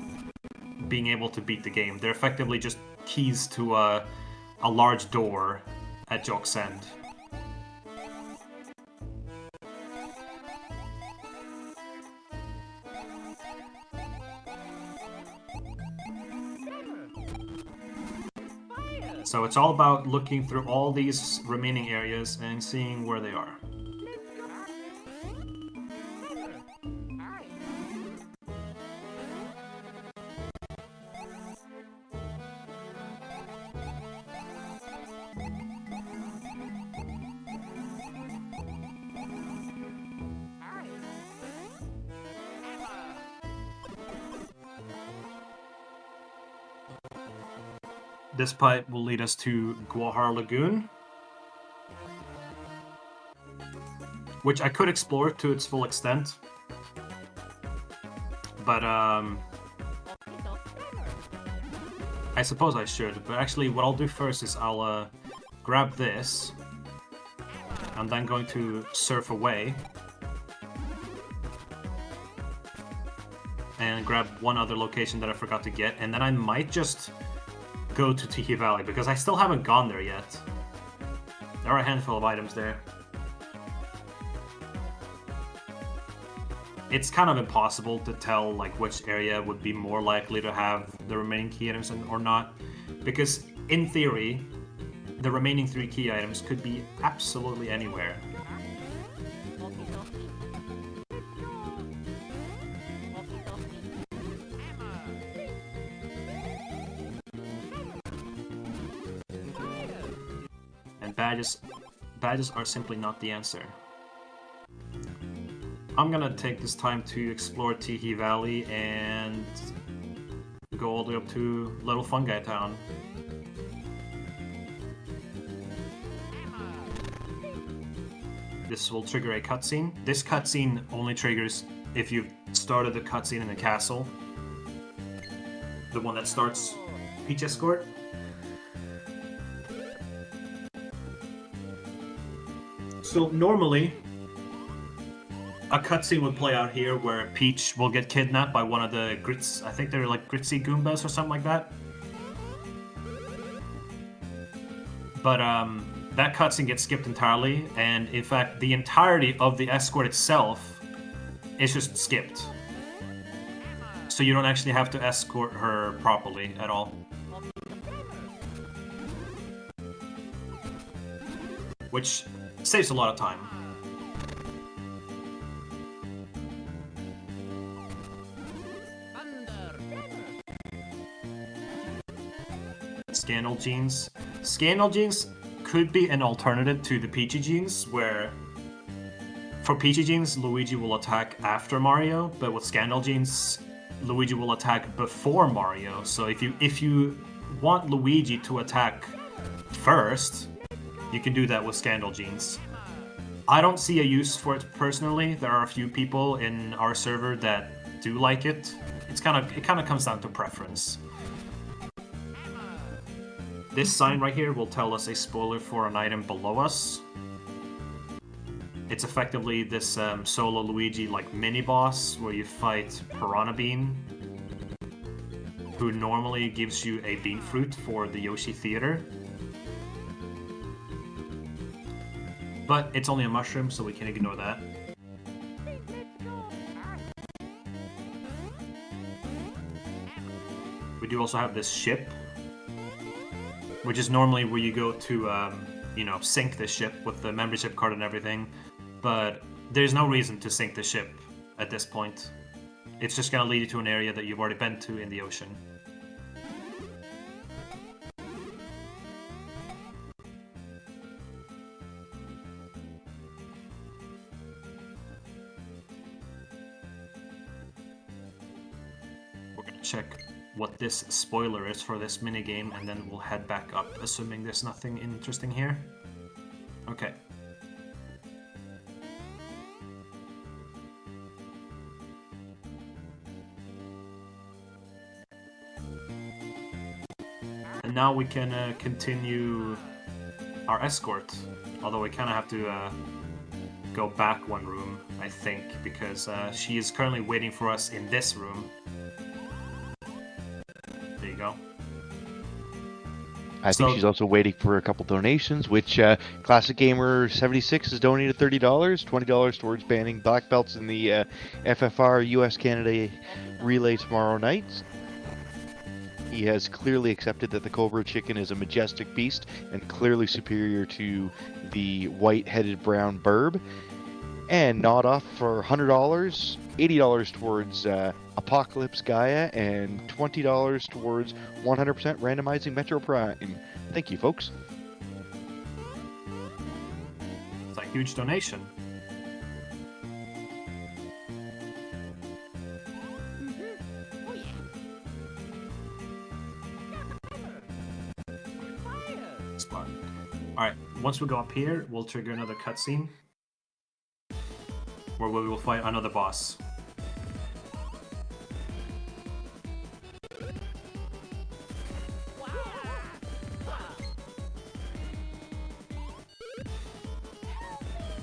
[SPEAKER 2] being able to beat the game. They're effectively just keys to a large door at Jokesen. So it's all about looking through all these remaining areas and seeing where they are. This pipe will lead us to Guahar Lagoon, which I could explore to its full extent, but I suppose I should. But actually what I'll do first is I'll grab this. I'm then going to surf away and grab one other location that I forgot to get, and then I might just go to Tiki Valley, because I still haven't gone there yet. There are a handful of items there. It's kind of impossible to tell like which area would be more likely to have the remaining key items or not, because in theory, the remaining 3 key items could be absolutely anywhere. Badges are simply not the answer. I'm gonna take this time to explore Tiki Valley and go all the way up to Little Fungi Town. This will trigger a cutscene. This cutscene only triggers if you've started the cutscene in the castle. The one that starts Peach Escort. So normally, a cutscene would play out here where Peach will get kidnapped by one of the Grits. I think they're like Gritsy Goombas or something like that. But that cutscene gets skipped entirely, and in fact, the entirety of the escort itself is just skipped. So you don't actually have to escort her properly at all. Which saves a lot of time. Scandal Genes. Scandal Genes could be an alternative to the Peachy Genes, where for Peachy Genes, Luigi will attack after Mario, but with Scandal Genes, Luigi will attack before Mario. So if you want Luigi to attack first, you can do that with Scandal Genes. I don't see a use for it personally. There are a few people in our server that do like it. It kind of comes down to preference. This sign right here will tell us a spoiler for an item below us. It's effectively this solo Luigi like mini boss where you fight Piranha Bean, who normally gives you a bean fruit for the Yoshi Theater. But it's only a mushroom, so we can ignore that. We do also have this ship. which is normally where you go to, you know, sync the ship with the membership card and everything. But there's no reason to sync the ship at this point. It's just gonna lead you to an area that you've already been to in the ocean. We're gonna check what this spoiler is for this minigame, and then we'll head back up, assuming there's nothing interesting here. Okay. And now we can continue our escort, although we kind of have to go back one room, I think, because she is currently waiting for us in this room. There you go.
[SPEAKER 3] I think she's also waiting for a couple donations, which Classic Gamer 76 has donated $30, $20 towards banning black belts in the FFR US-Canada relay tomorrow night. He has clearly accepted that the Cobra chicken is a majestic beast and clearly superior to the white-headed brown burb. And nod off for $100, $80 towards Apocalypse Gaia, and $20 towards 100% randomizing Metro Prime. Thank you, folks.
[SPEAKER 2] It's a huge donation. Spot. Alright, once we go up here, we'll trigger another cutscene where we will fight another boss.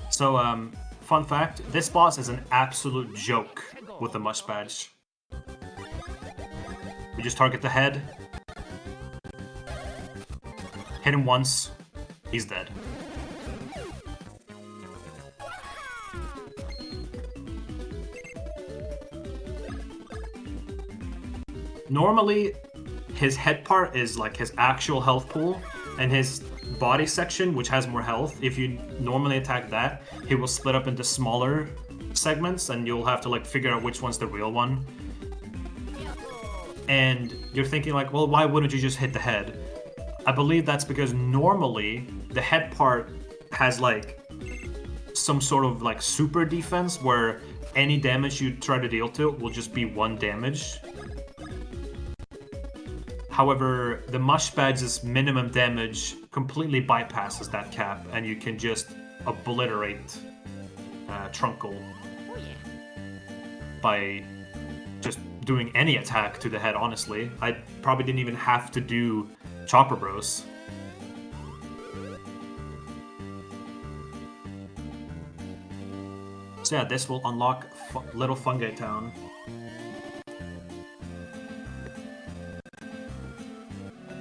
[SPEAKER 2] So, fun fact, this boss is an absolute joke with the Mush Badge. We just target the head, hit him once, he's dead. Normally, his head part is like his actual health pool, and his body section, which has more health, if you normally attack that, he will split up into smaller segments, and you'll have to like figure out which one's the real one. And you're thinking like, well, why wouldn't you just hit the head? I believe that's because normally the head part has like some sort of like super defense where any damage you try to deal to it will just be 1 damage. However, the Mush Badge's minimum damage completely bypasses that cap, and you can just obliterate Trunkle by just doing any attack to the head, honestly. I probably didn't even have to do Chopper Bros. So yeah, this will unlock Little Fungi Town.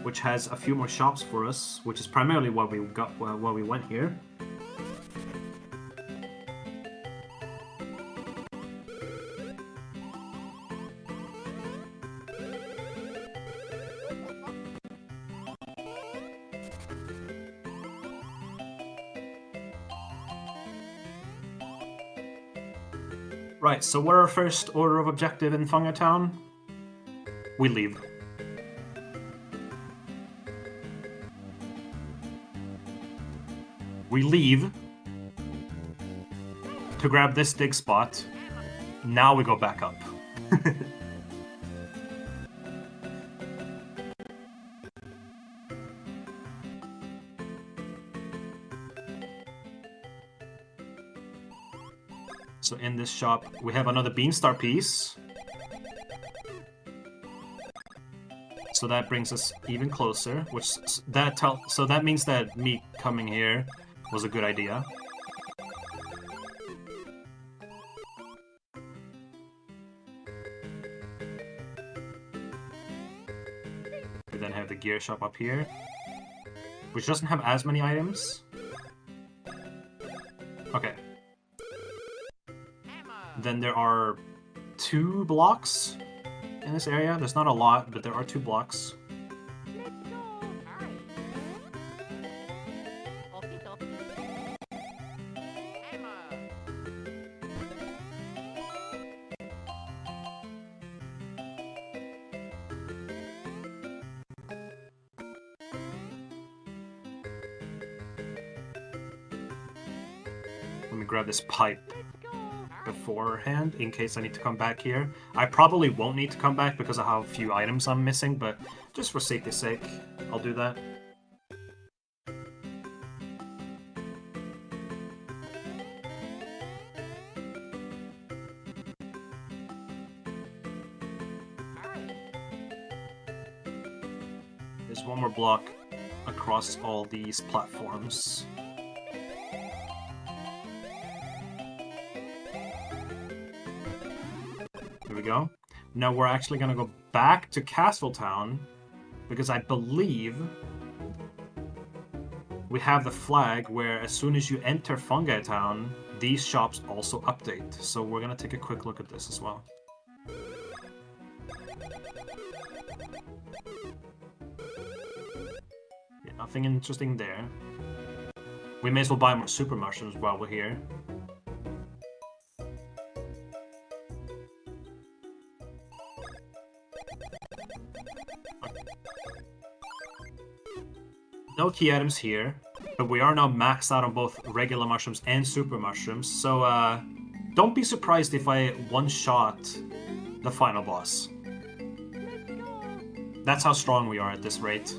[SPEAKER 2] Which has a few more shops for us, which is primarily why we went here. Right, so what are our first order of objective in Fungi Town? We leave. We leave to grab this dig spot. Now we go back up. So in this shop, we have another Beanstar piece. So that brings us even closer, so that means that me coming here was a good idea. We then have the gear shop up here, which doesn't have as many items. Okay. Then there are 2 blocks in this area. There's not a lot, but there are 2 blocks. Let me grab this pipe beforehand in case I need to come back here. I probably won't need to come back because I have a few items I'm missing, but just for safety's sake, I'll do that. There's one more block across all these platforms. There we go. Now we're actually gonna go back to Castletown because I believe we have the flag where as soon as you enter Fungi Town, these shops also update. So we're gonna take a quick look at this as well. Yeah, nothing interesting there. We may as well buy more super mushrooms while we're here. No key items here, but we are now maxed out on both regular mushrooms and super mushrooms, so don't be surprised if I one-shot the final boss. That's how strong we are at this rate.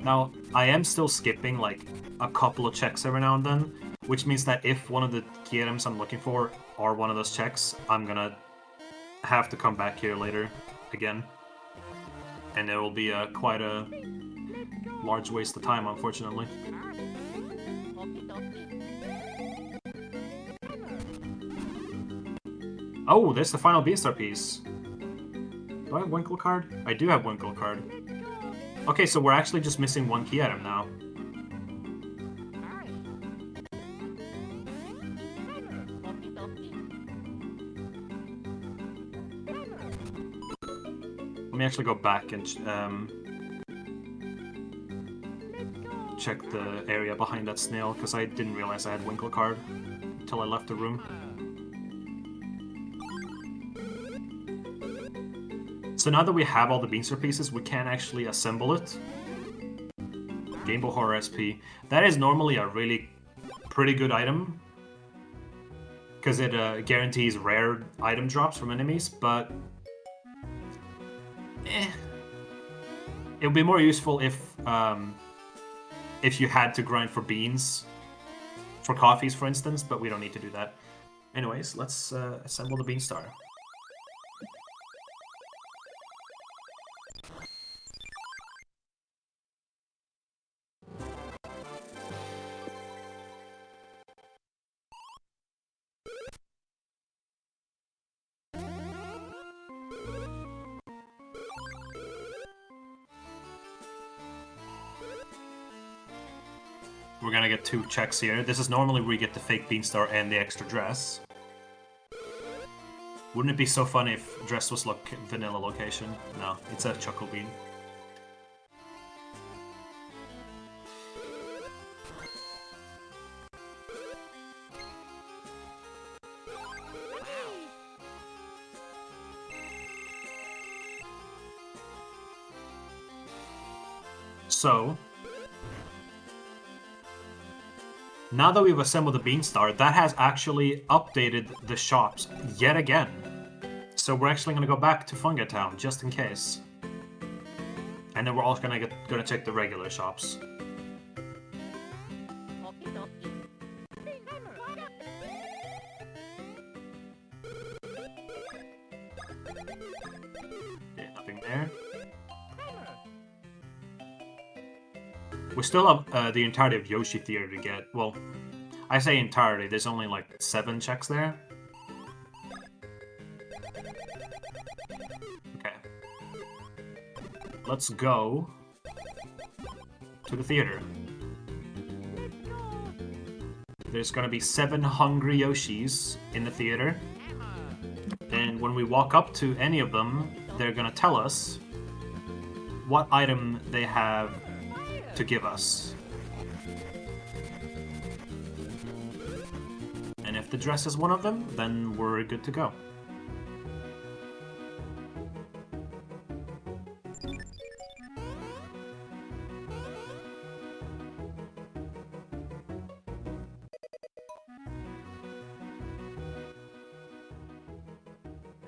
[SPEAKER 2] Now, I am still skipping like a couple of checks every now and then, which means that if one of the key items I'm looking for are one of those checks, I'm gonna have to come back here later again. And it will be quite a large waste of time, unfortunately. Oh, there's the final Beastar piece. Do I have Winkle card? I do have Winkle card. Okay, so we're actually just missing one key item now. Let me actually go back and check the area behind that snail, because I didn't realize I had Winkle card until I left the room. So now that we have all the Beanstar pieces, we can actually assemble it. Game Boy Horror SP. That is normally a really pretty good item, because it guarantees rare item drops from enemies, but it would be more useful if you had to grind for beans, for coffees, for instance, but we don't need to do that. Anyways, let's assemble the Beanstar. We're gonna get 2 checks here. This is normally where you get the fake Beanstar and the extra dress. Wouldn't it be so funny if dress was like vanilla location? No, it's a Chuckle Bean. So, now that we've assembled the Beanstar, that has actually updated the shops yet again. So we're actually going to go back to Fungi Town, just in case. And then we're also going to check the regular shops. Yeah, nothing there. We still have the entirety of Yoshi Theater to get. Well, I say entirety, there's only like 7 checks there. Okay. Let's go to the theater. There's gonna be 7 hungry Yoshis in the theater. And when we walk up to any of them, they're gonna tell us what item they have to give us. And if the dress is one of them, then we're good to go.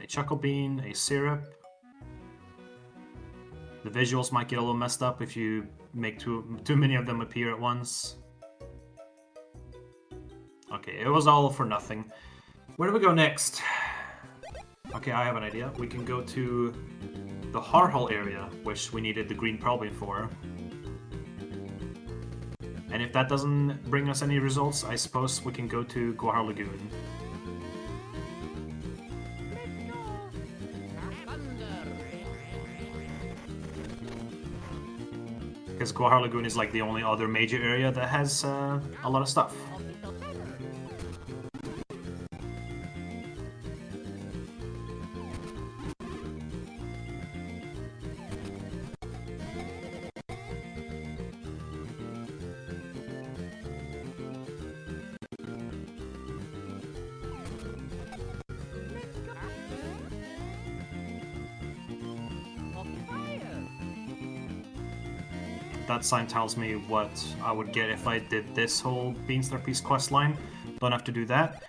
[SPEAKER 2] a Chuckle Bean, a Syrup. The visuals might get a little messed up if you make too many of them appear at once. Okay, it was all for nothing. Where do we go next? Okay, I have an idea. We can go to the Harhol area, which we needed the green Pearl for. And if that doesn't bring us any results, I suppose we can go to Guahar Lagoon. Because Guahar Lagoon is like the only other major area that has a lot of stuff. That sign tells me what I would get if I did this whole Beanstar Piece quest line. Don't have to do that.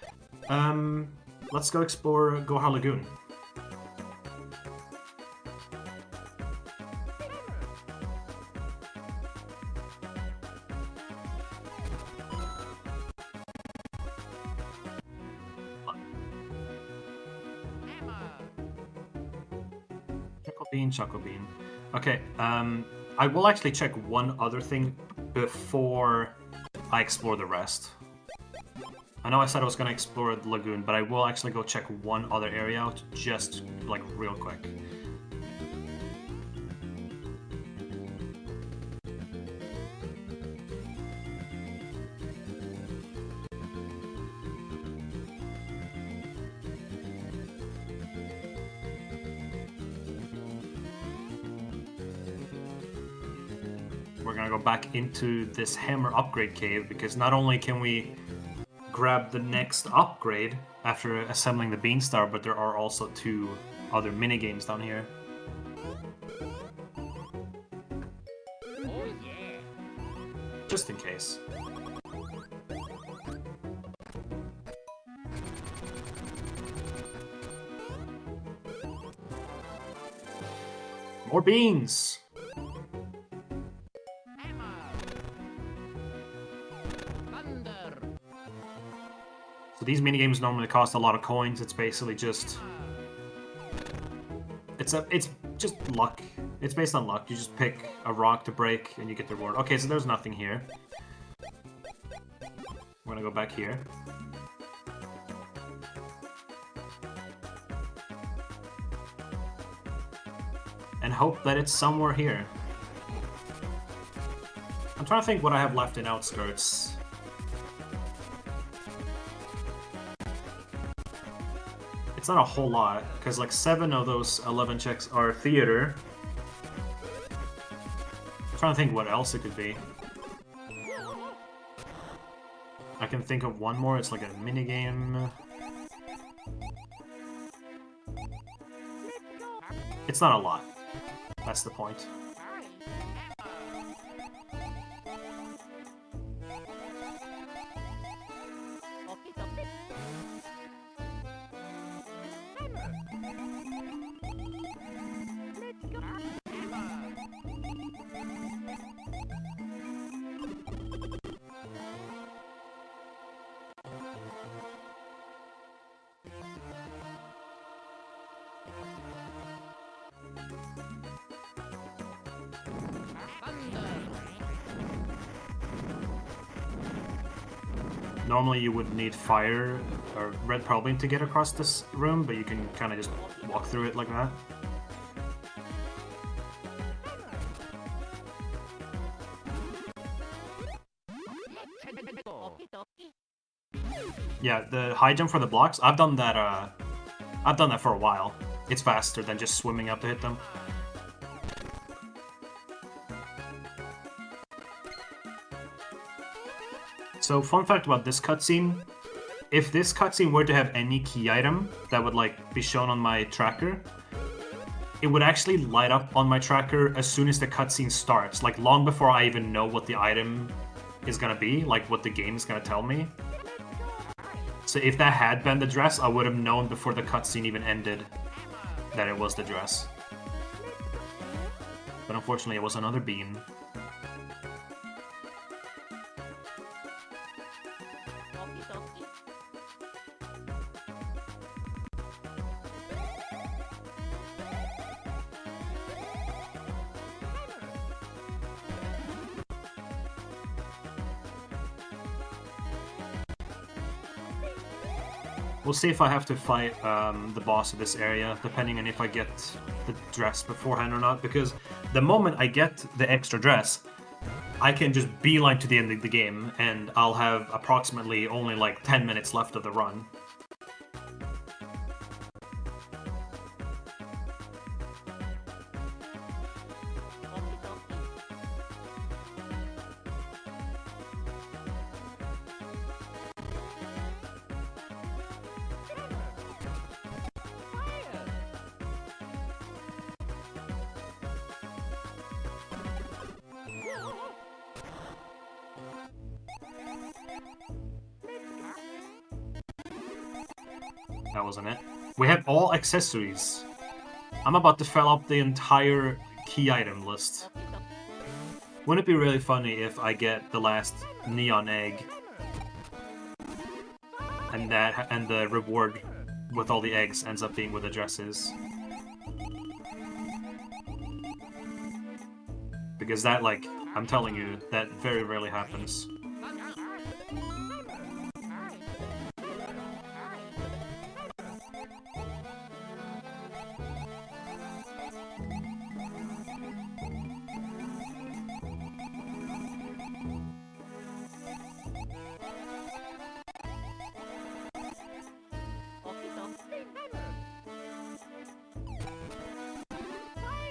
[SPEAKER 2] Let's go explore Guahar Lagoon. Chuckle Bean. Okay, I will actually check one other thing before I explore the rest. I know I said I was going to explore the lagoon, but I will actually go check one other area out, just like real quick. We're gonna go back into this hammer upgrade cave because not only can we grab the next upgrade after assembling the Beanstar, but there are also 2 other mini-games down here. Just in case. More beans! So these minigames normally cost a lot of coins. It's basically just... It's just luck. It's based on luck. You just pick a rock to break and you get the reward. Okay, so there's nothing here. We're gonna go back here. And hope that it's somewhere here. I'm trying to think what I have left in Outskirts. It's not a whole lot, because like 7 of those 11 checks are theater. I'm trying to think what else it could be. I can think of one more, it's like a minigame. It's not a lot. That's the point. Normally you would need fire or red pearl bean to get across this room, but you can kind of just walk through it like that. Yeah, the high jump for the blocks, I've done that for a while. It's faster than just swimming up to hit them. So, fun fact about this cutscene, if this cutscene were to have any key item that would like be shown on my tracker, it would actually light up on my tracker as soon as the cutscene starts, like long before I even know what the item is gonna be, like what the game is gonna tell me. So if that had been the dress, I would have known before the cutscene even ended. that it was the dress. But unfortunately, it was another bean. We'll see if I have to fight the boss of this area, depending on if I get the dress beforehand or not, because the moment I get the extra dress, I can just beeline to the end of the game, and I'll have approximately only like 10 minutes left of the run. That wasn't it. We have all accessories. I'm about to fill up the entire key item list. Wouldn't it be really funny if I get the last neon egg and the reward with all the eggs ends up being with the dresses? Because that, like, I'm telling you, that very rarely happens.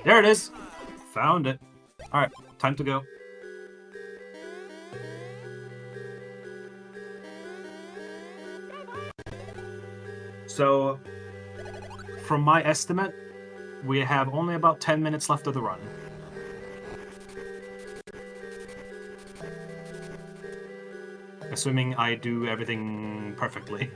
[SPEAKER 2] There it is! Found it. Alright, time to go. So, from my estimate, we have only about 10 minutes left of the run. Assuming I do everything perfectly.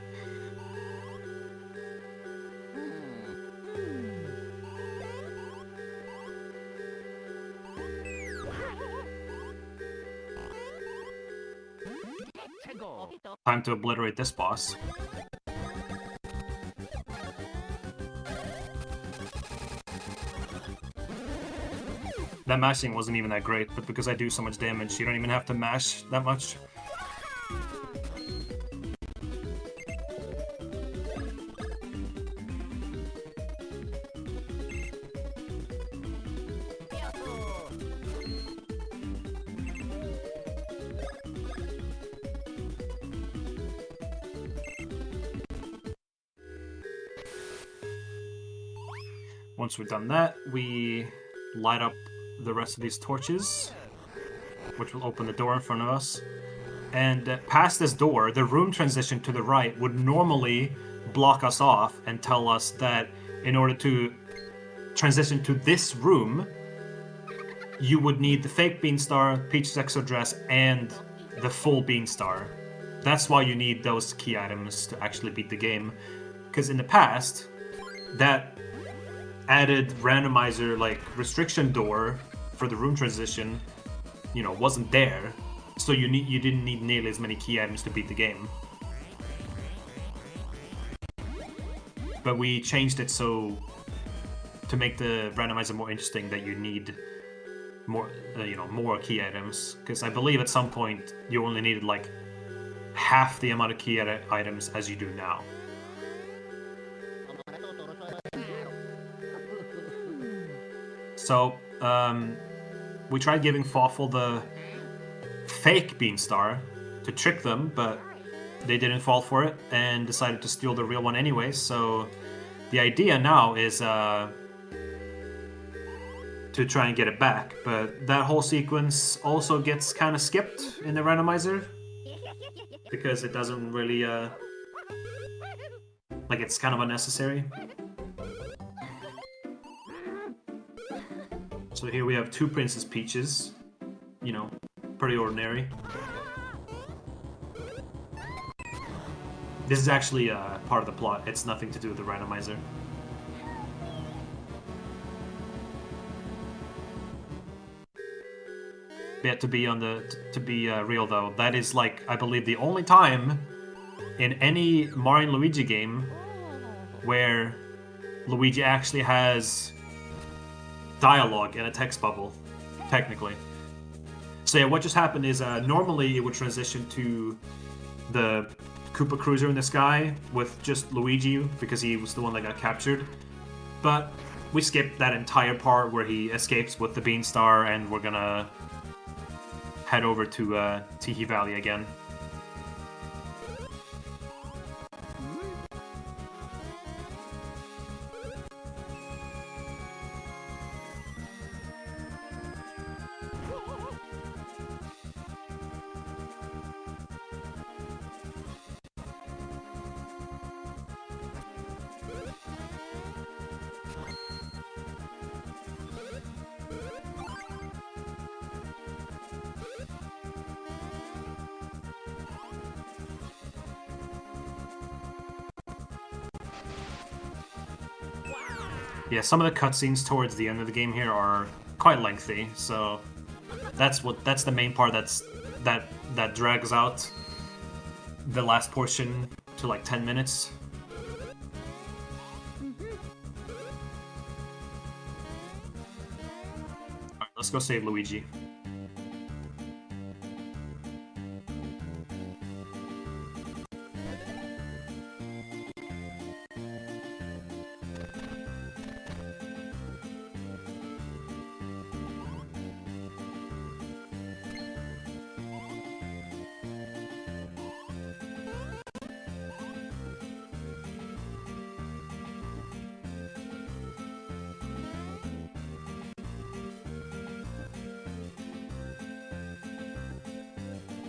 [SPEAKER 2] Time to obliterate this boss. That mashing wasn't even that great, but because I do so much damage, you don't even have to mash that much. Once we've done that, we light up the rest of these torches, which will open the door in front of us. And past this door, the room transition to the right would normally block us off and tell us that in order to transition to this room, you would need the fake Beanstar, Peach's Exo Dress, and the full Beanstar. That's why you need those key items to actually beat the game. Because in the past, that added randomizer, like, restriction door for the room transition, you know, wasn't there. So you didn't need nearly as many key items to beat the game. But we changed it so to make the randomizer more interesting that you need more, more key items. Because I believe at some point you only needed like half the amount of key items as you do now. So, we tried giving Fawful the fake Beanstar to trick them, but they didn't fall for it and decided to steal the real one anyway. So, the idea now is to try and get it back. But that whole sequence also gets kind of skipped in the randomizer because it doesn't really, like, it's kind of unnecessary. So here we have two Princess Peaches, you know, pretty ordinary. This is actually part of the plot, it's nothing to do with the randomizer. Yeah, to be real though, that is like I believe the only time in any Mario and Luigi game where Luigi actually has dialogue in a text bubble, technically. So yeah, what just happened is normally it would transition to the Koopa Cruiser in the sky with just Luigi because he was the one that got captured. But we skipped that entire part where he escapes with the Beanstar, and we're gonna head over to Tiki Valley again. Yeah, some of the cutscenes towards the end of the game here are quite lengthy, so that's the main part that drags out the last portion to like 10 minutes. Alright, let's go save Luigi.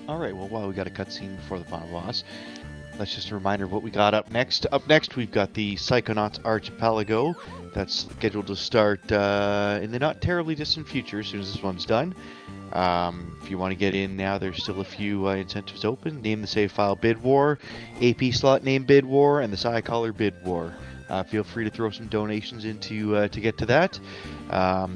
[SPEAKER 3] Alright, well, while we got a cutscene before the final boss, that's just a reminder of what we got up next. Up next, we've got the Psychonauts Archipelago. That's scheduled to start in the not terribly distant future as soon as this one's done. If you want to get in now, there's still a few incentives open. Name the save file Bid War, AP slot name Bid War, and the Saga Collar Bid War. Feel free to throw some donations into to get to that.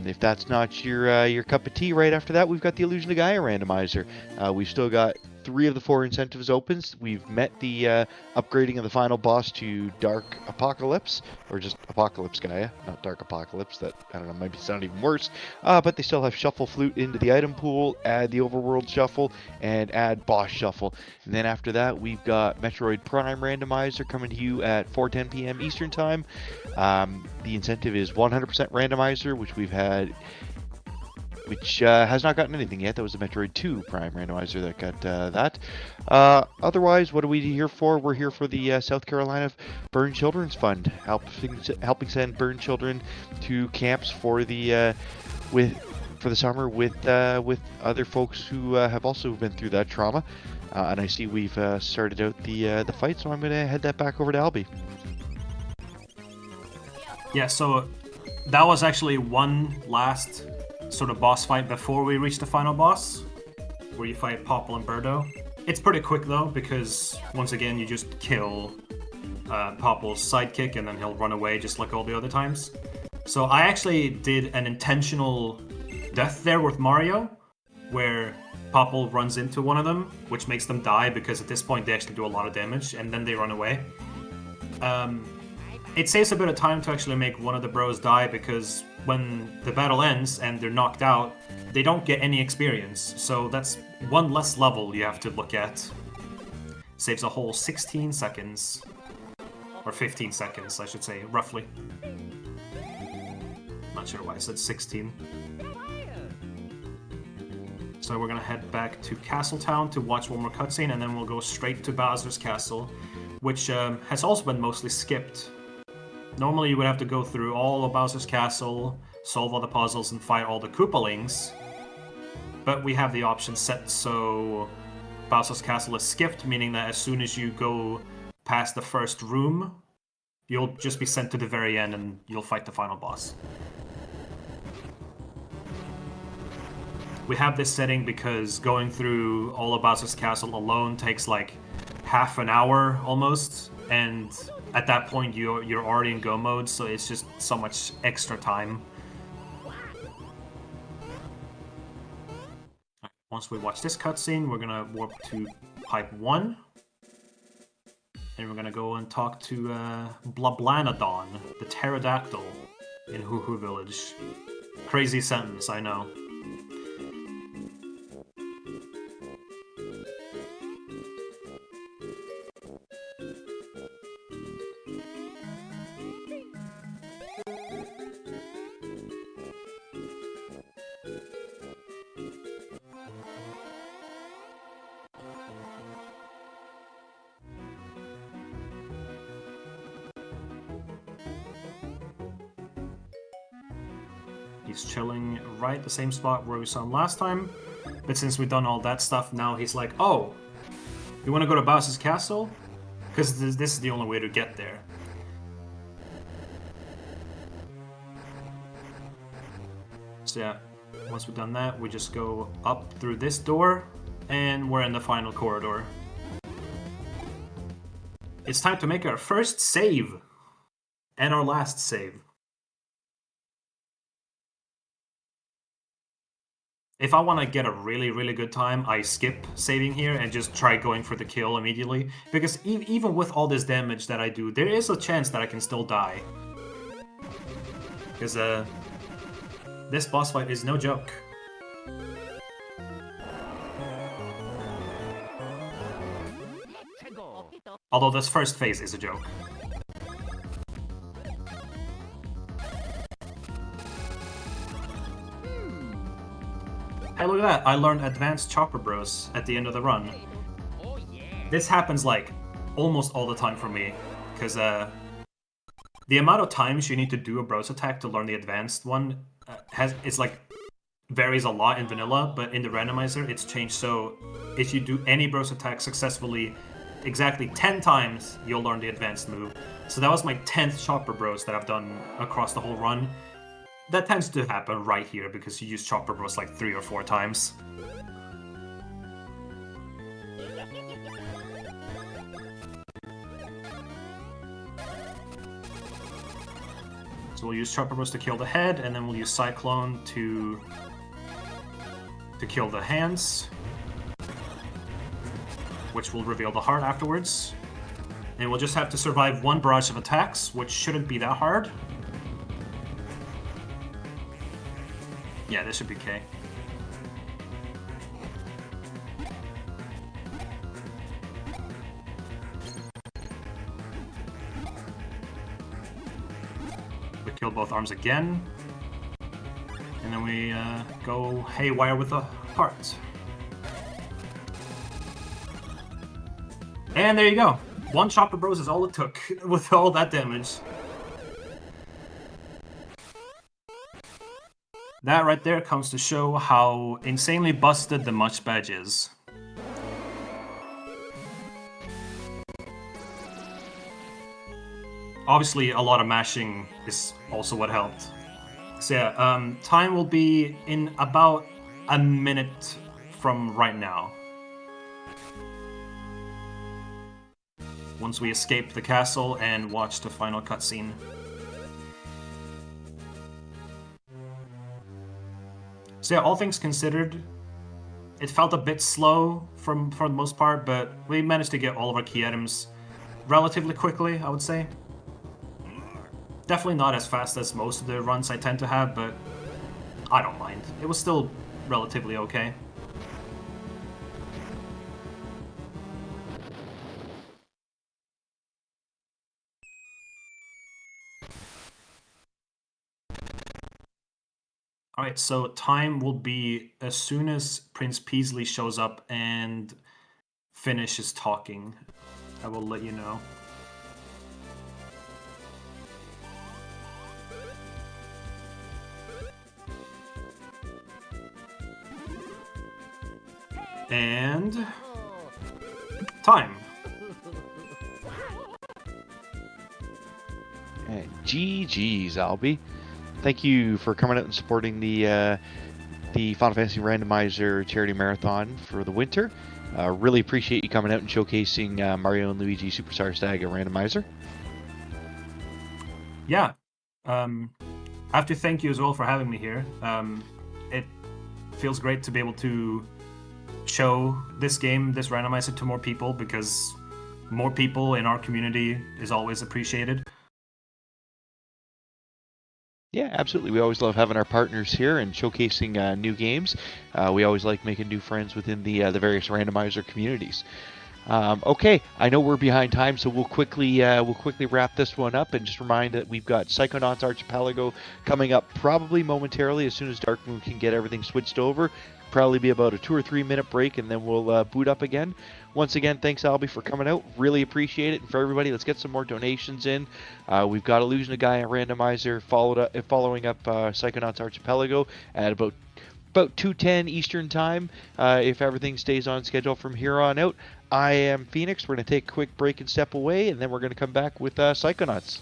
[SPEAKER 3] If that's not your cup of tea, right after that, we've got the Illusion of Gaia randomizer. We've still got 3 of the 4 incentives open. We've met the upgrading of the final boss to Dark Apocalypse, or just Apocalypse Gaia, not Dark Apocalypse. That, I don't know, might sound even worse. But they still have Shuffle Flute into the item pool, add the Overworld Shuffle, and add Boss Shuffle. And then after that, we've got Metroid Prime randomizer coming to you at 4:10 p.m. Eastern Time. The incentive is 100% randomizer, which we've had, which has not gotten anything yet. That was the Metroid 2 Prime randomizer that got that. Otherwise, what are we here for? We're here for the South Carolina Burn Children's Fund, helping send burn children to camps for the summer with other folks who have also been through that trauma. And I see we've started out the fight, so I'm going to head that back over to Albie.
[SPEAKER 2] Yeah, so that was actually one last sort of boss fight before we reach the final boss, where you fight Popple and Birdo. It's pretty quick though, because once again you just kill Popple's sidekick and then he'll run away just like all the other times. So I actually did an intentional death there with Mario, where Popple runs into one of them, which makes them die because at this point they actually do a lot of damage, and then they run away. It saves a bit of time to actually make one of the bros die, because when the battle ends and they're knocked out, they don't get any experience. So that's one less level you have to look at. Saves a whole 16 seconds. Or 15 seconds, I should say, roughly. Not sure why I said 16. So we're gonna head back to Castletown to watch one more cutscene, and then we'll go straight to Bowser's Castle, which has also been mostly skipped. Normally you would have to go through all of Bowser's Castle, solve all the puzzles, and fight all the Koopalings. But we have the option set so Bowser's Castle is skipped, meaning that as soon as you go past the first room, you'll just be sent to the very end and you'll fight the final boss. We have this setting because going through all of Bowser's Castle alone takes like half an hour almost, and at that point you're already in go mode, so it's just so much extra time. Once we watch this cutscene, we're gonna warp to pipe 1. And we're gonna go and talk to Blablanodon, the pterodactyl in Hoo Village. Crazy sentence, I know. He's chilling right the same spot where we saw him last time. But since we've done all that stuff, now he's like, oh, you want to go to Bowser's castle? Because this is the only way to get there. So yeah, once we've done that, we just go up through this door, and we're in the final corridor. It's time to make our first save! And our last save. If I want to get a really, really good time, I skip saving here and just try going for the kill immediately. Because even with all this damage that I do, there is a chance that I can still die. Because this boss fight is no joke. Although this first phase is a joke. Hey, look at that! I learned Advanced Chopper Bros at the end of the run. This happens, like, almost all the time for me, because the amount of times you need to do a Bros attack to learn the advanced one varies a lot in vanilla, but in the randomizer it's changed, so if you do any Bros attack successfully exactly 10 times, you'll learn the advanced move. So that was my 10th Chopper Bros that I've done across the whole run. That tends to happen right here, because you use Chopper Bros like 3 or 4 times. So we'll use Chopper Bros to kill the head, and then we'll use Cyclone to kill the hands, which will reveal the heart afterwards. And we'll just have to survive one barrage of attacks, which shouldn't be that hard. Yeah, this should be okay. We kill both arms again. And then we go haywire with the heart. And there you go. One Chopper Bros is all it took with all that damage. That right there comes to show how insanely busted the Much Badge is. Obviously, a lot of mashing is also what helped. So yeah, time will be in about a minute from right now. Once we escape the castle and watch the final cutscene. So yeah, all things considered, it felt a bit slow for the most part, but we managed to get all of our key items relatively quickly, I would say. Definitely not as fast as most of the runs I tend to have, but I don't mind. It was still relatively okay. Alright, so time will be as soon as Prince Peasley shows up and finishes talking. I will let you know. And time.
[SPEAKER 3] GG's, Albie. Thank you for coming out and supporting the Final Fantasy Randomizer charity marathon for the winter. Really appreciate you coming out and showcasing Mario and Luigi Superstar Saga Randomizer.
[SPEAKER 2] Yeah, I have to thank you as well for having me here. It feels great to be able to show this game, this randomizer, to more people, because more people in our community is always appreciated.
[SPEAKER 3] Yeah, absolutely. We always love having our partners here and showcasing new games. We always like making new friends within the various randomizer communities. Okay, I know we're behind time, so we'll quickly wrap this one up and just remind that we've got Psychonauts Archipelago coming up probably momentarily as soon as Dark Moon can get everything switched over. Probably be about a 2 or 3 minute break, and then we'll boot up again. Once again, thanks Albie for coming out. Really appreciate it. And for everybody, let's get some more donations in. We've got Illusion of Gaia Randomizer following up Psychonauts Archipelago at about 2:10 Eastern Time, if everything stays on schedule from here on out. I am Phoenix. We're going to take a quick break and step away, and then we're going to come back with Psychonauts.